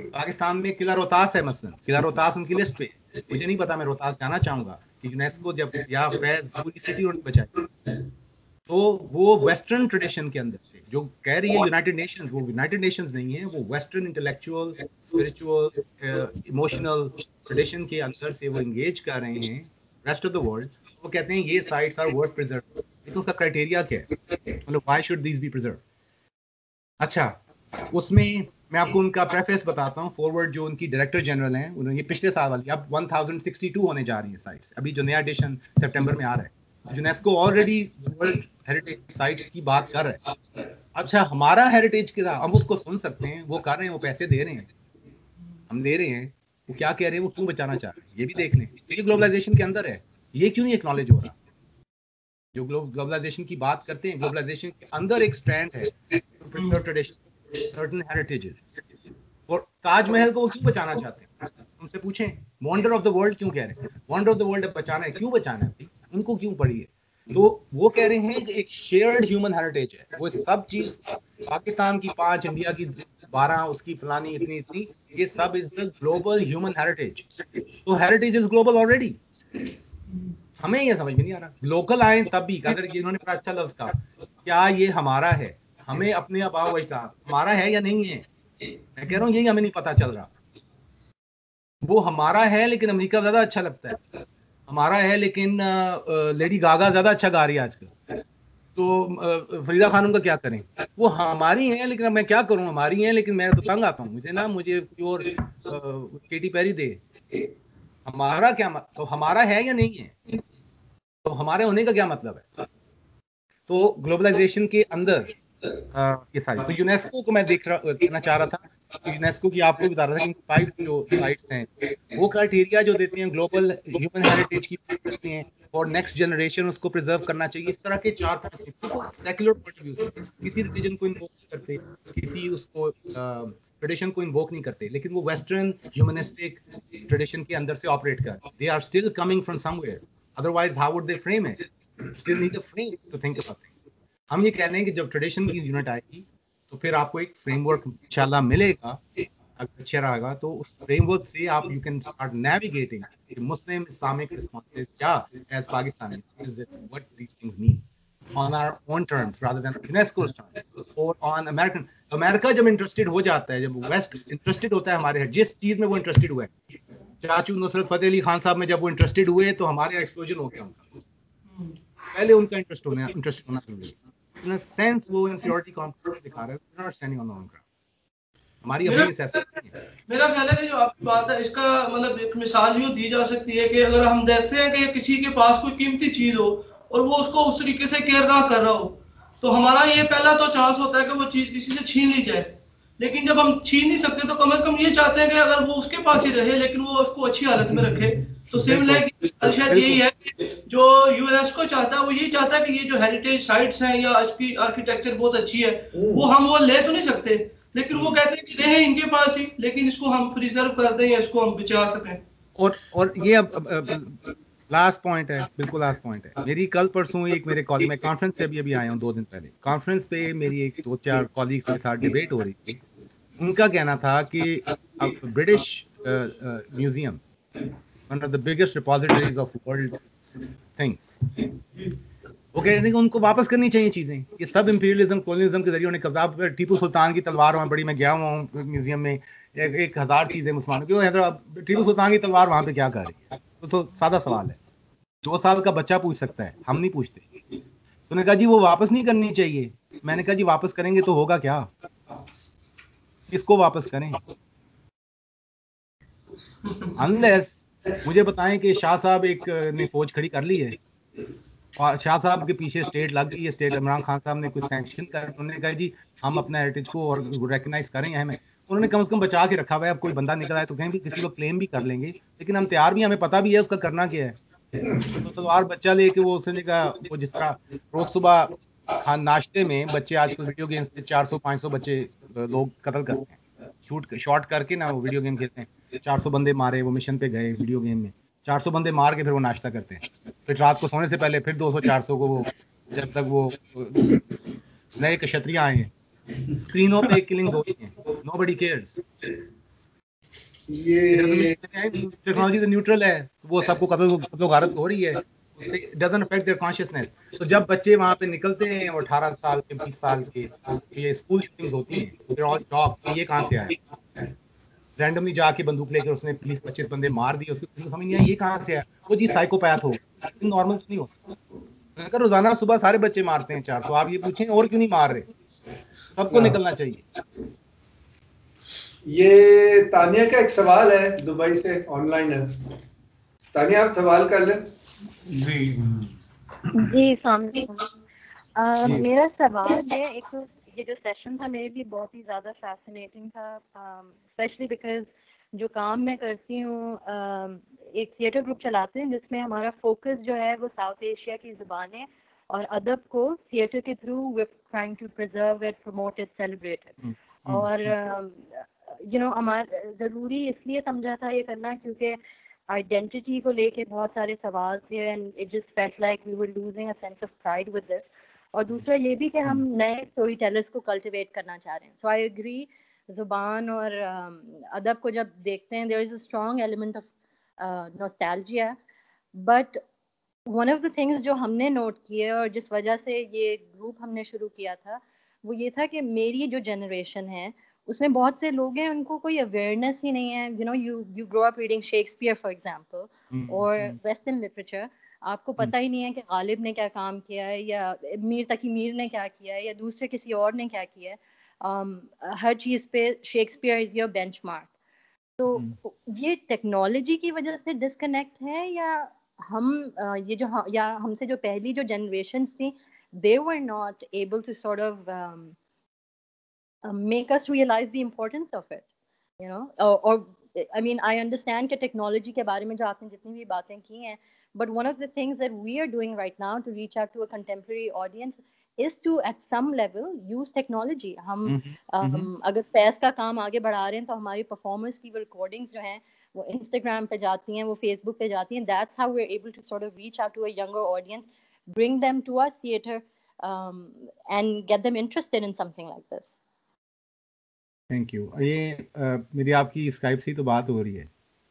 Pakistan में किला रोहतास है मसलन, किला रोहतास उनकी लिस्ट पे, मुझे नहीं पता, मैं रोहतास जाना चाहूंगा कि यूनेस्को जब या फैज पूरी सिटी उन्होंने बचाई, तो वो वेस्टर्न ट्रेडिशन के अंदर से जो कह रही है यूनाइटेड नेशंस, वो यूनाइटेड नेशंस नहीं है, वो western intellectual, spiritual, emotional tradition के अंदर से वो एंगेज कर रहे हैं रेस्ट ऑफ द वर्ल्ड। वो कहते हैं ये साइट्स आर वर्थ प्रिजर्व, लेकिन उसका क्राइटेरिया क्या है, मतलब why should these be preserve. अच्छा, उसमें मैं आपको उनका प्रेफेस बताता हूँ। फॉरवर्ड जो उनकी डायरेक्टर जनरल हैं, उन्होंने ये पिछले साल वाली, अब 1062 होने जा रही है साइट्स, अभी जो नया एडिशन सितंबर में आ रहा है। UNESCO already world heritage sites की बात कर रहा है। अच्छा, हमारा हेरिटेज के साथ हम उसको सुन सकते हैं, वो कर रहे हैं, वो पैसे दे रहे हैं, हम दे रहे हैं, वो क्या कह रहे हैं, वो क्यों बचाना चाह रहे हैं, ये भी देख लें। ये ग्लोबलाइजेशन के अंदर है, ये क्यों नहीं एक्नॉलेज हो रहा। जो ग्लोबलाइजेशन की बात करते हैं, ग्लोबलाइजेशन के अंदर एक स्ट्रैंड है ट्रेडिशन, सर्टेन हेरिटेजेस, और ताजमहल को क्यों बचाना चाहते हैं, उनसे पूछें। वंडर ऑफ द वर्ल्ड क्यों कह रहे हैं, वंडर ऑफ द वर्ल्ड बचाना है, क्यों बचाना है, उनको क्यों पड़ी है। तो वो कह रहे हैं कि एक शेयर्ड ह्यूमन हेरिटेज है, वो सब चीज पाकिस्तान की 5, इंडिया की 12, उसकी फलानी इतनी, ये सब is the global human heritage. तो हेरिटेज इज ग्लोबल ऑलरेडी, हमें ये समझ में नहीं आ रहा। लोकल आए तब भी, अगर ये इन्होंने बड़ा अच्छा लफ्ज कहा, क्या ये हमारा है, हमें अपने आबाओ अजदाद हमारा है या नहीं है, मैं कह रहा हूँ यही हमें नहीं पता चल रहा। वो हमारा है लेकिन अमेरिका ज्यादा अच्छा लगता है, हमारा है लेकिन लेडी गागा ज्यादा अच्छा गा रही है आजकल, तो फरीदा खानम का क्या करें। वो हमारी है लेकिन अब मैं क्या करूं, हमारी है लेकिन मैं तो तंग आता हूँ, मुझे प्योर केटी पेरी दे। हमारा क्या तो हमारा है या नहीं है, तो हमारे होने का क्या मतलब है। तो ग्लोबलाइजेशन के अंदर ये सारी, तो यूनेस्को को मैं देखना चाह रहा था, यूनेस्को की आपको बता रहा था कि 5 जो साइट्स हैं, वो क्राइटेरिया जो देते हैं ग्लोबल ह्यूमन हेरिटेज की करते हैं, और नेक्स्ट जनरेशन उसको प्रिजर्व करना चाहिए। इस तरह के 4-5 सेक्युलर पॉइंट ऑफ व्यू से, किसी रिलीजन को इन्वोक नहीं करते, किसी उसको ट्रेडिशन को इन्वोक नहीं करते, लेकिन वो वेस्टर्न ह्यूमनिस्टिक ट्रेडिशन के अंदर से ऑपरेट कर, they are still coming from somewhere, otherwise how would they frame it, still need a frame to think about things. हम ये कह रहे हैं कि जब ट्रेडिशन की यूनिट आएगी तो फिर आपको एक फ्रेमवर्क इंशाल्लाह मिलेगा, अगर अच्छा रहेगा तो उस फ्रेमवर्क से आप you can start navigating Muslim Islamic responses, क्या as Pakistani what these things mean on our own terms rather than UNESCO's terms or on American। America जब इंटरेस्टेड हो जाता है, जब वेस्ट इंटरेस्टेड होता है हमारे जिस चीज में वो इंटरेस्टेड हुआ है, चाचू नुसरत फतेह अली खान साहब में जब वो इंटरेस्टेड हुए तो हमारे एक्सप्लोजन हो गया उनका, पहले उनका इंटरेस्ट होना जरूरी है। In a sense वो inferiority complex दिखा रहे हैं, we're not standing on the own ground, हमारी अपनी सियासत नहीं है। मेरा ख्याल है कि जो आपकी बात है, इसका मतलब एक मिसाल यूँ दी जा सकती है कि अगर हम देखते हैं कि किसी के पास कोई कीमती चीज हो और वो उसको उस तरीके से केयर ना कर रहा हो, तो हमारा ये पहला तो चांस होता है कि वो चीज किसी से छीन ली जाए। लेकिन जब हम छीन नहीं सकते तो कम से कम ये चाहते हैं कि अगर वो उसके पास ही रहे लेकिन वो उसको अच्छी हालत में रखे। तो सिमिलर शायद यही है कि जो यूनेस्को चाहता है, वो यही चाहता है कि ये जो हेरिटेज साइट्स हैं या इसकी आर्किटेक्चर बहुत अच्छी है, वो ले तो नहीं सकते, लेकिन वो कहते हैं कि रहे इनके पास ही, लेकिन इसको हम प्रिजर्व कर दें या इसको हम बचा सकें। और ये अब लास्ट पॉइंट है, बिल्कुल लास्ट पॉइंट है। मेरी कल परसों एक मेरे कॉलेज में कॉन्फ्रेंस से अभी आया हूँ 2 दिन पहले, कॉन्फ्रेंस पे मेरी एक 2-4 कॉलीग्स के साथ डिबेट हो रही थी। उनका कहना था कि British museum, one of the biggest repositories of world things, वो कह रहे थे कि उनको वापस करनी चाहिए चीजें। ये सब इंपीरियलिज्म, कॉलोनियलिज्म के जरिए उन्हें कब्जा, टीपू सुल्तान की तलवार वहाँ बड़ी, मैं गया हुआ हूँ म्यूजियम में, 1000 चीजें मुसलमानों की, टीपू सुल्तान की तलवार वहाँ पे क्या कर रही है। तो सादा सवाल है, 2 साल का बच्चा पूछ सकता है, हम नहीं पूछते। उन्होंने कहा जी वो वापस नहीं करनी चाहिए। मैंने कहा जी वापस करेंगे तो होगा क्या, किसको वापस करें? अनलेस मुझे बताएं कि शाह साहब एक ने फौज खड़ी कर ली है और शाह साहब के पीछे स्टेट लग गई है, स्टेट इमरान खान साहब ने कुछ सैंक्शन कर, उन्होंने कहा जी हम अपना हेरिटेज को और रिकॉग्नाइज करें, हमें उन्होंने कम से कम बचा के रखा हुआ है। अब कोई बंदा निकल आए तो कहीं भी किसी को क्लेम भी कर लेंगे, लेकिन हम तैयार भी, हमें पता भी है उसका करना क्या है। तो तलवार बच्चा लेके वो उसने कहा, वो जिस तरह रोज सुबह नाश्ते में बच्चे आजकल वीडियो गेम्स पे 400-500 बच्चे लोग कत्ल करते हैं, शॉट करके ना वो वीडियो गेम खेलते हैं। 400 बंदे मारे, वो मिशन पे गए वीडियो गेम में, 400 बंदे मार के फिर वो नाश्ता करते हैं, फिर रात को सोने से पहले फिर 200-400 को वो, जब तक वो नए क्षत्रिय आए हैं, स्क्रीनों पे किलिंग्स होती हैं, नोबडी केयर्स। ये टेक्नोलॉजी तो न्यूट्रल है, वो सबको कत्ल गारत हो रही है, it doesn't affect their consciousness। तो जब बच्चे वहां पे निकलते हैं और 18 साल के 20 साल के, तो ये स्कूल शूटिंग्स होती हैं, तो they're all shocked कि ये कहां से आया, रैंडमली जाके बंदूक लेकर उसने 20-25 बंदे मार दिए, उसको समझ नहीं आया ये कहां से आया, वो जी साइकोपैथ हो, नॉर्मल नहीं हो सकता। मैंने कहा रोजाना सुबह सारे बच्चे मारते हैं 400, आप ये पूछें और क्यों नहीं मार रहे, सबको निकलना चाहिए। ये तानिया का एक सवाल है, दुबई से ऑनलाइन है। तानिया आप सवाल कर लें। जी सामने मेरा सवाल है, एक ये जो सेशन था मेरे लिए बहुत ही ज़्यादा फैसिनेटिंग था, स्पेशली बिकॉज जो काम मैं करती हूँ, एक थिएटर ग्रुप चलाते हैं जिसमें हमारा फोकस जो है वो साउथ एशिया की ज़ुबानें और अदब को थिएटर के through we trying to preserve it, promote it, celebrate it. और हमारा ज़रूरी इसलिए समझा था ये करना क्योंकि आइडेंटिटी को लेके बहुत सारे सवाल थे and it just felt like we were losing a sense of pride with this. और दूसरा ये भी कि हम नए स्टोरी टेलर्स को कल्टिवेट करना चाह रहे हैं। सो आई एग्री, ज़ुबान और अदब को जब देखते हैं there is a strong element of nostalgia, but one of the things जो हमने नोट किए और जिस वजह से ये ग्रुप हमने शुरू किया था वो ये था कि मेरी जो जनरेशन है उसमें बहुत से लोग हैं उनको कोई अवेयरनेस ही नहीं है। You grow up reading Shakespeare for example और वेस्टर्न लिटरेचर, आपको पता ही नहीं है कि गालिब ने क्या काम किया है या मीर तकी मीर ने क्या किया है या दूसरे किसी और ने क्या किया है। हर चीज़ पे शेक्सपियर इज योर बेंचमार्क। तो ये टेक्नोलॉजी की वजह से डिस्कनेक्ट है या हम ये जो या हमसे जो पहली जो जनरेशन थी they were not able to sort of make us realize the importance of it, or I mean I understand कि technology के बारे में जो आपने जितनी भी बातें की हैं, but one of the things that we are doing right now to reach out to a contemporary audience is to at some level use technology। हम अगर फैज का काम आगे बढ़ा रहे हैं तो हमारी परफॉर्मेंस की रिकॉर्डिंग्स जो हैं वो इंस्टाग्राम पे जाती हैं, वो फेसबुक पे जाती हैं। That's how we're able to sort of reach out to a younger audience, bring them to our theater, and get them interested in something like this। Thank you. ये मेरी आपकी स्काइप से ही तो बात हो रही है,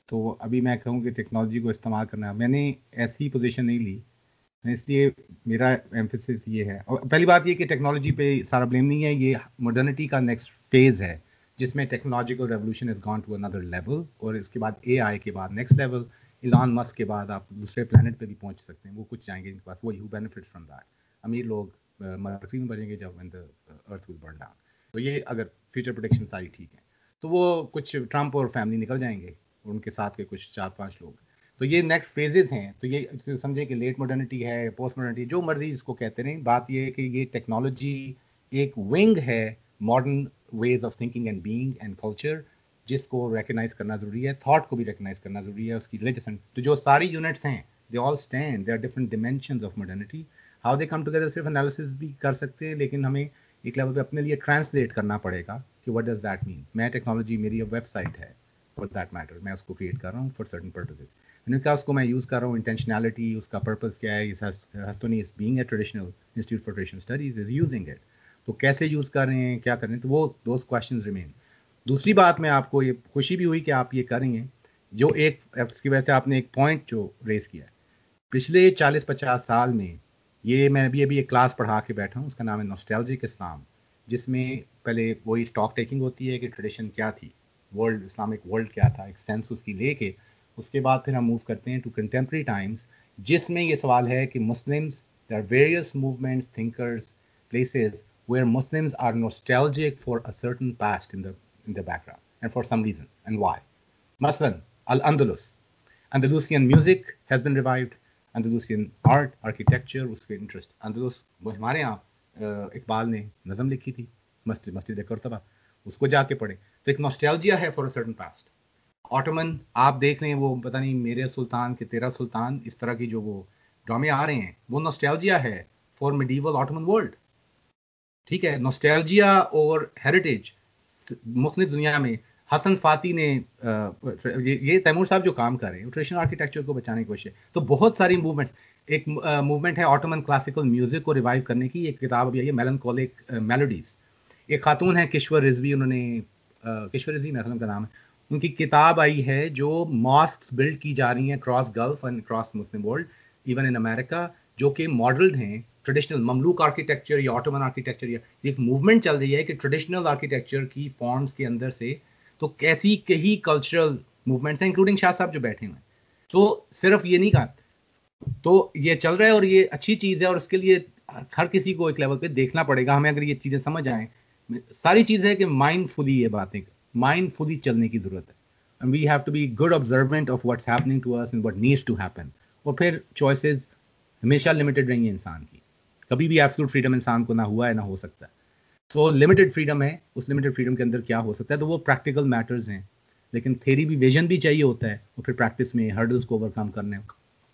तो अभी मैं कहूँ कि टेक्नोलॉजी को इस्तेमाल करना, मैंने ऐसी पोजीशन नहीं ली, इसलिए मेरा एम्फेसिस ये है। और पहली बात ये कि टेक्नोलॉजी पे सारा ब्लेम नहीं है, ये मॉडर्निटी का नेक्स्ट फेज़ है जिसमें technological revolution is gone to another level, और इसके बाद एआई के बाद नेक्स्ट लेवल, इलॉन मस्क के बाद आप दूसरे प्लेनेट पे भी पहुंच सकते हैं, वो कुछ जाएंगे इनके पास, वो यू बेनिफिट फ्रॉम दैट। अमीर लोग मरकरी में बचेंगे जब when the earth will burn down. तो ये अगर फ्यूचर प्रोडिक्शन सारी ठीक है तो वो कुछ ट्रम्प और फैमिली निकल जाएंगे और उनके साथ के कुछ 4-5 लोग। तो ये नेक्स्ट फेजेस हैं। तो ये समझे कि लेट मॉडर्निटी है, पोस्ट मॉडर्निटी, जो मर्जी इसको कहते रहें, बात ये है कि ये टेक्नोलॉजी एक विंग है modern ways of thinking and being and culture, जिसको रिकग्नाइज करना ज़रूरी है, थॉट को भी रिकग्नाइज करना ज़रूरी है, उसकी रिलीजियस। तो जो सारी यूनिट्स हैं they all stand, they are different dimensions of modernity, how they come together सिर्फ एनालिसिस भी कर सकते हैं, लेकिन हमें एक लेवल पे अपने लिए ट्रांसलेट करना पड़ेगा कि व्हाट डज दैट मीन। मैं टेक्नोलॉजी, मेरी अब वेबसाइट है फॉर दैट मैटर, मैं उसको क्रिएट कर रहा हूँ फॉर सर्टन पर्पसेस। मैंने कहा उसको मैं यूज़ कर रहा हूँ, इंटेंशनैलिटी, उसका पर्पस क्या है, हस्तोनी being a traditional institute for traditional studies is using it, तो कैसे यूज़ कर रहे हैं, क्या कर रहे हैं, तो वो दोज क्वेश्चंस रिमेन। दूसरी बात, मैं आपको ये खुशी भी हुई कि आप ये करेंगे, जो एक इसकी वजह से आपने एक पॉइंट जो रेज किया है, पिछले 40-50 साल में ये मैं अभी एक क्लास पढ़ा के बैठा हूँ, उसका नाम है नॉस्टैल्जिक इस्लाम, जिसमें पहले वही स्टॉक टेकिंग होती है कि ट्रेडिशन क्या थी, वर्ल्ड, इस्लामिक वर्ल्ड क्या था, एक सेंस उसकी लेके उसके बाद फिर हम मूव करते हैं टू कंटेम्प्रेरी टाइम्स, जिसमें ये सवाल है कि Muslims, there are various movements, thinkers, places where Muslims are nostalgic for a certain past in the background and for some reason and why. मसलन Al-Andalus, Andalusian music has been revived, Andalusian art, architecture, उसके interest, Andalus, हमारे यहाँ इकबाल ने नज़म लिखी थी मस्जिद कुर्तबा, उसको जाके पढ़े, तो एक नॉस्टैल्जिया है for a certain past. Ottoman, आप देख रहे हैं वो पता नहीं मेरे सुल्तान के तेरा सुल्तान, इस तरह की जो वो ड्रामे आ रहे हैं, वो नॉस्टैल्जिया है फॉर मिडीवल ऑटोमन वर्ल्ड। ठीक है, नॉस्टैल्जिया और हेरिटेज मुस्लिम दुनिया में हसन फाती ने ये तैमूर साहब जो काम कर रहे हैं ट्रेडिशनल आर्किटेक्चर को बचाने की कोशिश है। तो बहुत सारी मूवमेंट्स, एक मूवमेंट है ऑटोमन क्लासिकल म्यूजिक को रिवाइव करने की, एक किताब अभी आई है मेलनकोलिक मेलोडीज। एक खातून है किश्वर रिजवी, उन्होंने किश्वर रिजवी मेरे का नाम है, उनकी किताब आई है जो मॉस्क्स बिल्ड की जा रही हैं cross gulf and cross Muslim world, even in America, जो कि मॉडल्ड हैं ट्रेडिशनल ममलूक आर्किटेक्चर या ऑटोमन आर्किटेक्चर। या एक मूवमेंट चल रही है कि ट्रेडिशनल आर्किटेक्चर की फॉर्म्स के अंदर से तो कैसी कई कल्चरल मूवमेंट्स हैं, इंक्लूडिंग शाह साहब जो बैठे हुए हैं। तो सिर्फ ये नहीं कहा, तो ये चल रहा है और ये अच्छी चीज़ है, और उसके लिए हर किसी को एक लेवल पे देखना पड़ेगा हमें। अगर ये चीज़ें समझ आए, सारी चीज़ है कि माइंडफुली ये बातें, माइंडफुली चलने की ज़रूरत है। And we have to be good observant of what's happening to us and what needs to happen. और फिर चॉइसेस हमेशा लिमिटेड रही है इंसान की, कभी भी एब्सोल्यूट फ्रीडम इंसान को ना हुआ है ना हो सकता है। तो लिमिटेड फ्रीडम है, उस लिमिटेड फ्रीडम के अंदर क्या हो सकता है, तो वो प्रैक्टिकल मैटर्स हैं। लेकिन थेरी भी, विजन भी चाहिए होता है, और फिर प्रैक्टिस में हर्डल्स को ओवरकम करने।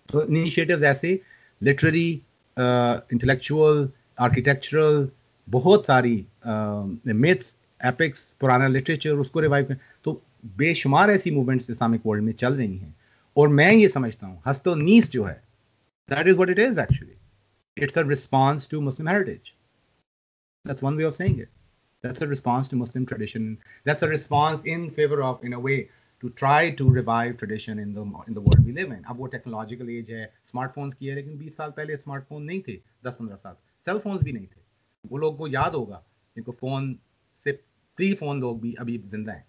तो इनिशिएटिव्स ऐसे लिटरेरी, इंटेलेक्चुअल, आर्किटेक्चरल, बहुत सारी मिथ्स, एपिक्स, पुराना लिटरेचर, उसको रिवाइव करें। तो बेशुमार ऐसी मूवमेंट्स इस्लामिक वर्ल्ड में चल रही हैं। और मैं ये समझता हूँ हस्तो नीस जो है, that is what it is actually, it's a response to Muslim heritage. That's one way of saying it. That's a response to Muslim tradition. That's a response in favor of, in a way, to try to revive tradition in the world we live in. अब वो technological age है, smartphones की है, लेकिन 20 साल पहले smartphone नहीं थे, 10-15 साल, सेल फोन्स भी नहीं थे। वो लोग को याद होगा जिनको फोन से प्री फोन लोग भी अभी जिंदा हैं।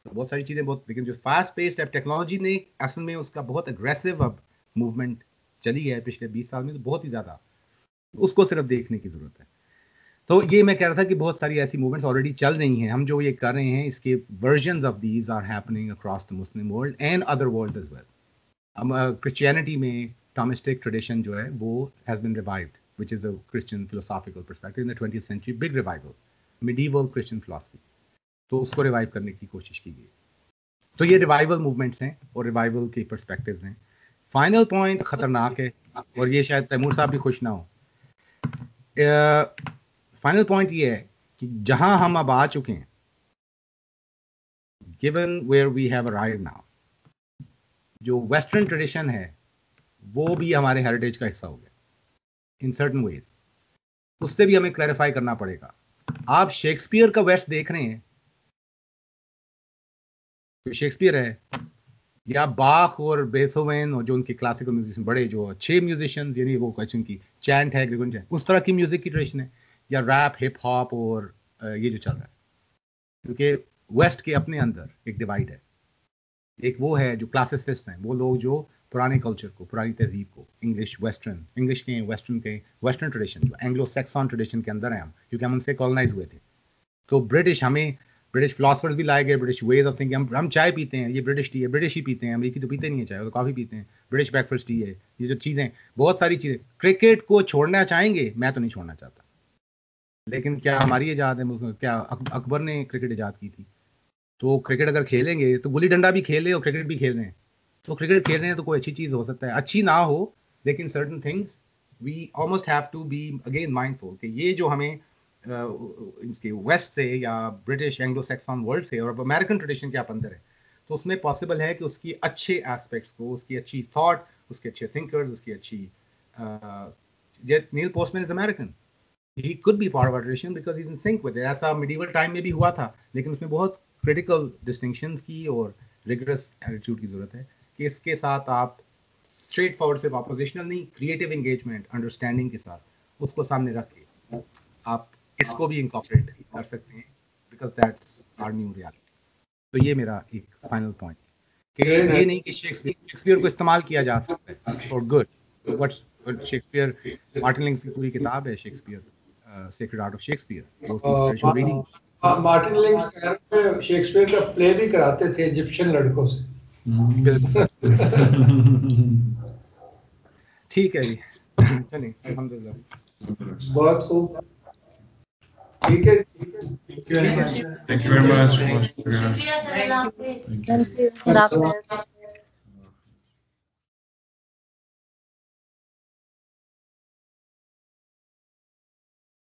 तो बहुत सारी चीज़ें बहुत, लेकिन जो फास्ट पेस्ड है टेक्नोलॉजी ने असल में उसका बहुत अग्रेसिव अब मूवमेंट चली है पिछले 20 साल में, तो बहुत ही ज़्यादा, उसको सिर्फ देखने की जरूरत है। तो ये मैं कह रहा था कि बहुत सारी ऐसी मूवमेंट्स ऑलरेडी चल रही हैं। हम जो ये कर रहे हैं, इसके versions of these are happening across the Muslim world and other world as well. अब क्रिश्चियनिटी में थॉमिस्टिक ट्रेडिशन जो है वो has been revived, which is a Christian philosophical perspective in the 20th century, big revival, medieval Christian philosophy. तो उसको revive करने की कोशिश की गई। तो ये रिवाइवल मूवमेंट्स हैं और रिवाइवल के पर्सपेक्टिव्स हैं। फाइनल पॉइंट खतरनाक है, और ये शायद तैमूर साहब भी खुश ना हो। फाइनल पॉइंट ये है कि जहां हम अब आ चुके हैं, given where we have arrived now, जो वेस्टर्न ट्रेडिशन है वो भी हमारे हेरिटेज का हिस्सा हो गया इन सर्टन वेज। उससे भी हमें क्लैरिफाई करना पड़ेगा। आप शेक्सपियर का वेस्ट देख रहे हैं, तो शेक्सपियर है, या बाख और बेथोवेन और जो उनके क्लासिकल म्यूजिशियन, बड़े जो अच्छे म्यूजिशियंस, यानी वो क्वेश्चन की चैंट है, ग्रेगोरियन चैंट, उस तरह की म्यूजिक की ट्रेडिशन है, या रैप, हिप हॉप और ये जो चल रहा है। क्योंकि वेस्ट के अपने अंदर एक डिवाइड है। एक वो है जो क्लासिसिस्ट हैं, वो लोग जो पुराने कल्चर को, पुरानी तहजीब को, इंग्लिश के वेस्टर्न ट्रेडिशन, जो एंग्लो सैक्सन ट्रेडिशन के अंदर हैं हम, क्योंकि हम उनसे कॉलोनाइज हुए थे। तो ब्रिटिश फिलोसफर्स भी लाए गए, ब्रिटिश वेज ऑफ थिंकिंग। हम चाय पीते हैं, ये ब्रिटिश टी है, ब्रिटिश ही पीते हैं, अमेरिकी तो पीते नहीं है चाय, तो कॉफ़ी पीते हैं, ब्रिटिश ब्रेकफास्ट टी है, ये जो चीज़ें, बहुत सारी चीज़ें। क्रिकेट को छोड़ना चाहेंगे, मैं तो नहीं छोड़ना चाहता, लेकिन क्या हमारी ईजाद है? क्या अकबर ने क्रिकेट ईजाद की थी? तो क्रिकेट अगर खेलेंगे तो गुल्ली डंडा भी खेले और क्रिकेट भी खेल रहे हैं, तो क्रिकेट खेल रहे हैं तो कोई अच्छी चीज़ हो सकता है, अच्छी ना हो, लेकिन certain things we almost have to be again mindful कि ये जो हमें इनके वेस्ट से या ब्रिटिश एंग्लो सैक्सन वर्ल्ड से और अमेरिकन ट्रेडिशन के आप अंदर है, तो उसमें पॉसिबल है कि उसकी अच्छे एस्पेक्ट्स को, उसकी अच्छी थॉट, उसके अच्छे थिंकर्स, उसकी अच्छी Neil Postman is American, he could be part of our tradition because he is in sync with it. ऐसा मिडिवल टाइम में भी हुआ था, लेकिन उसमें बहुत क्रिटिकल डिस्टिंक्शंस की और रिगरस एटीट्यूड की जरूरत है कि इसके साथ आप स्ट्रेट फॉरवर्ड सिर्फ ऑपोजिशनल नहीं, क्रिएटिव एंगेजमेंट, अंडरस्टैंडिंग के साथ उसको सामने रख के आप इसको भी इंकॉर्पोरेट कर सकते हैं, because that's our new reality. तो ये मेरा एक फाइनल पॉइंट कि ये नहीं कि शेक्सपियर को इस्तेमाल किया जा सकता है for good. What's Shakespeare, Martin links की पूरी किताब है Shakespeare, sacred art of Shakespeare, reading. Martin links Shakespeare का प्ले भी कराते थे इजिप्शियन लड़कों से। ठीक है जी, चलिए अल्हम्दुलिल्लाह, बहुत खूब, ठीक है। Thank you very much. Thank you. खुदा हाफिज़।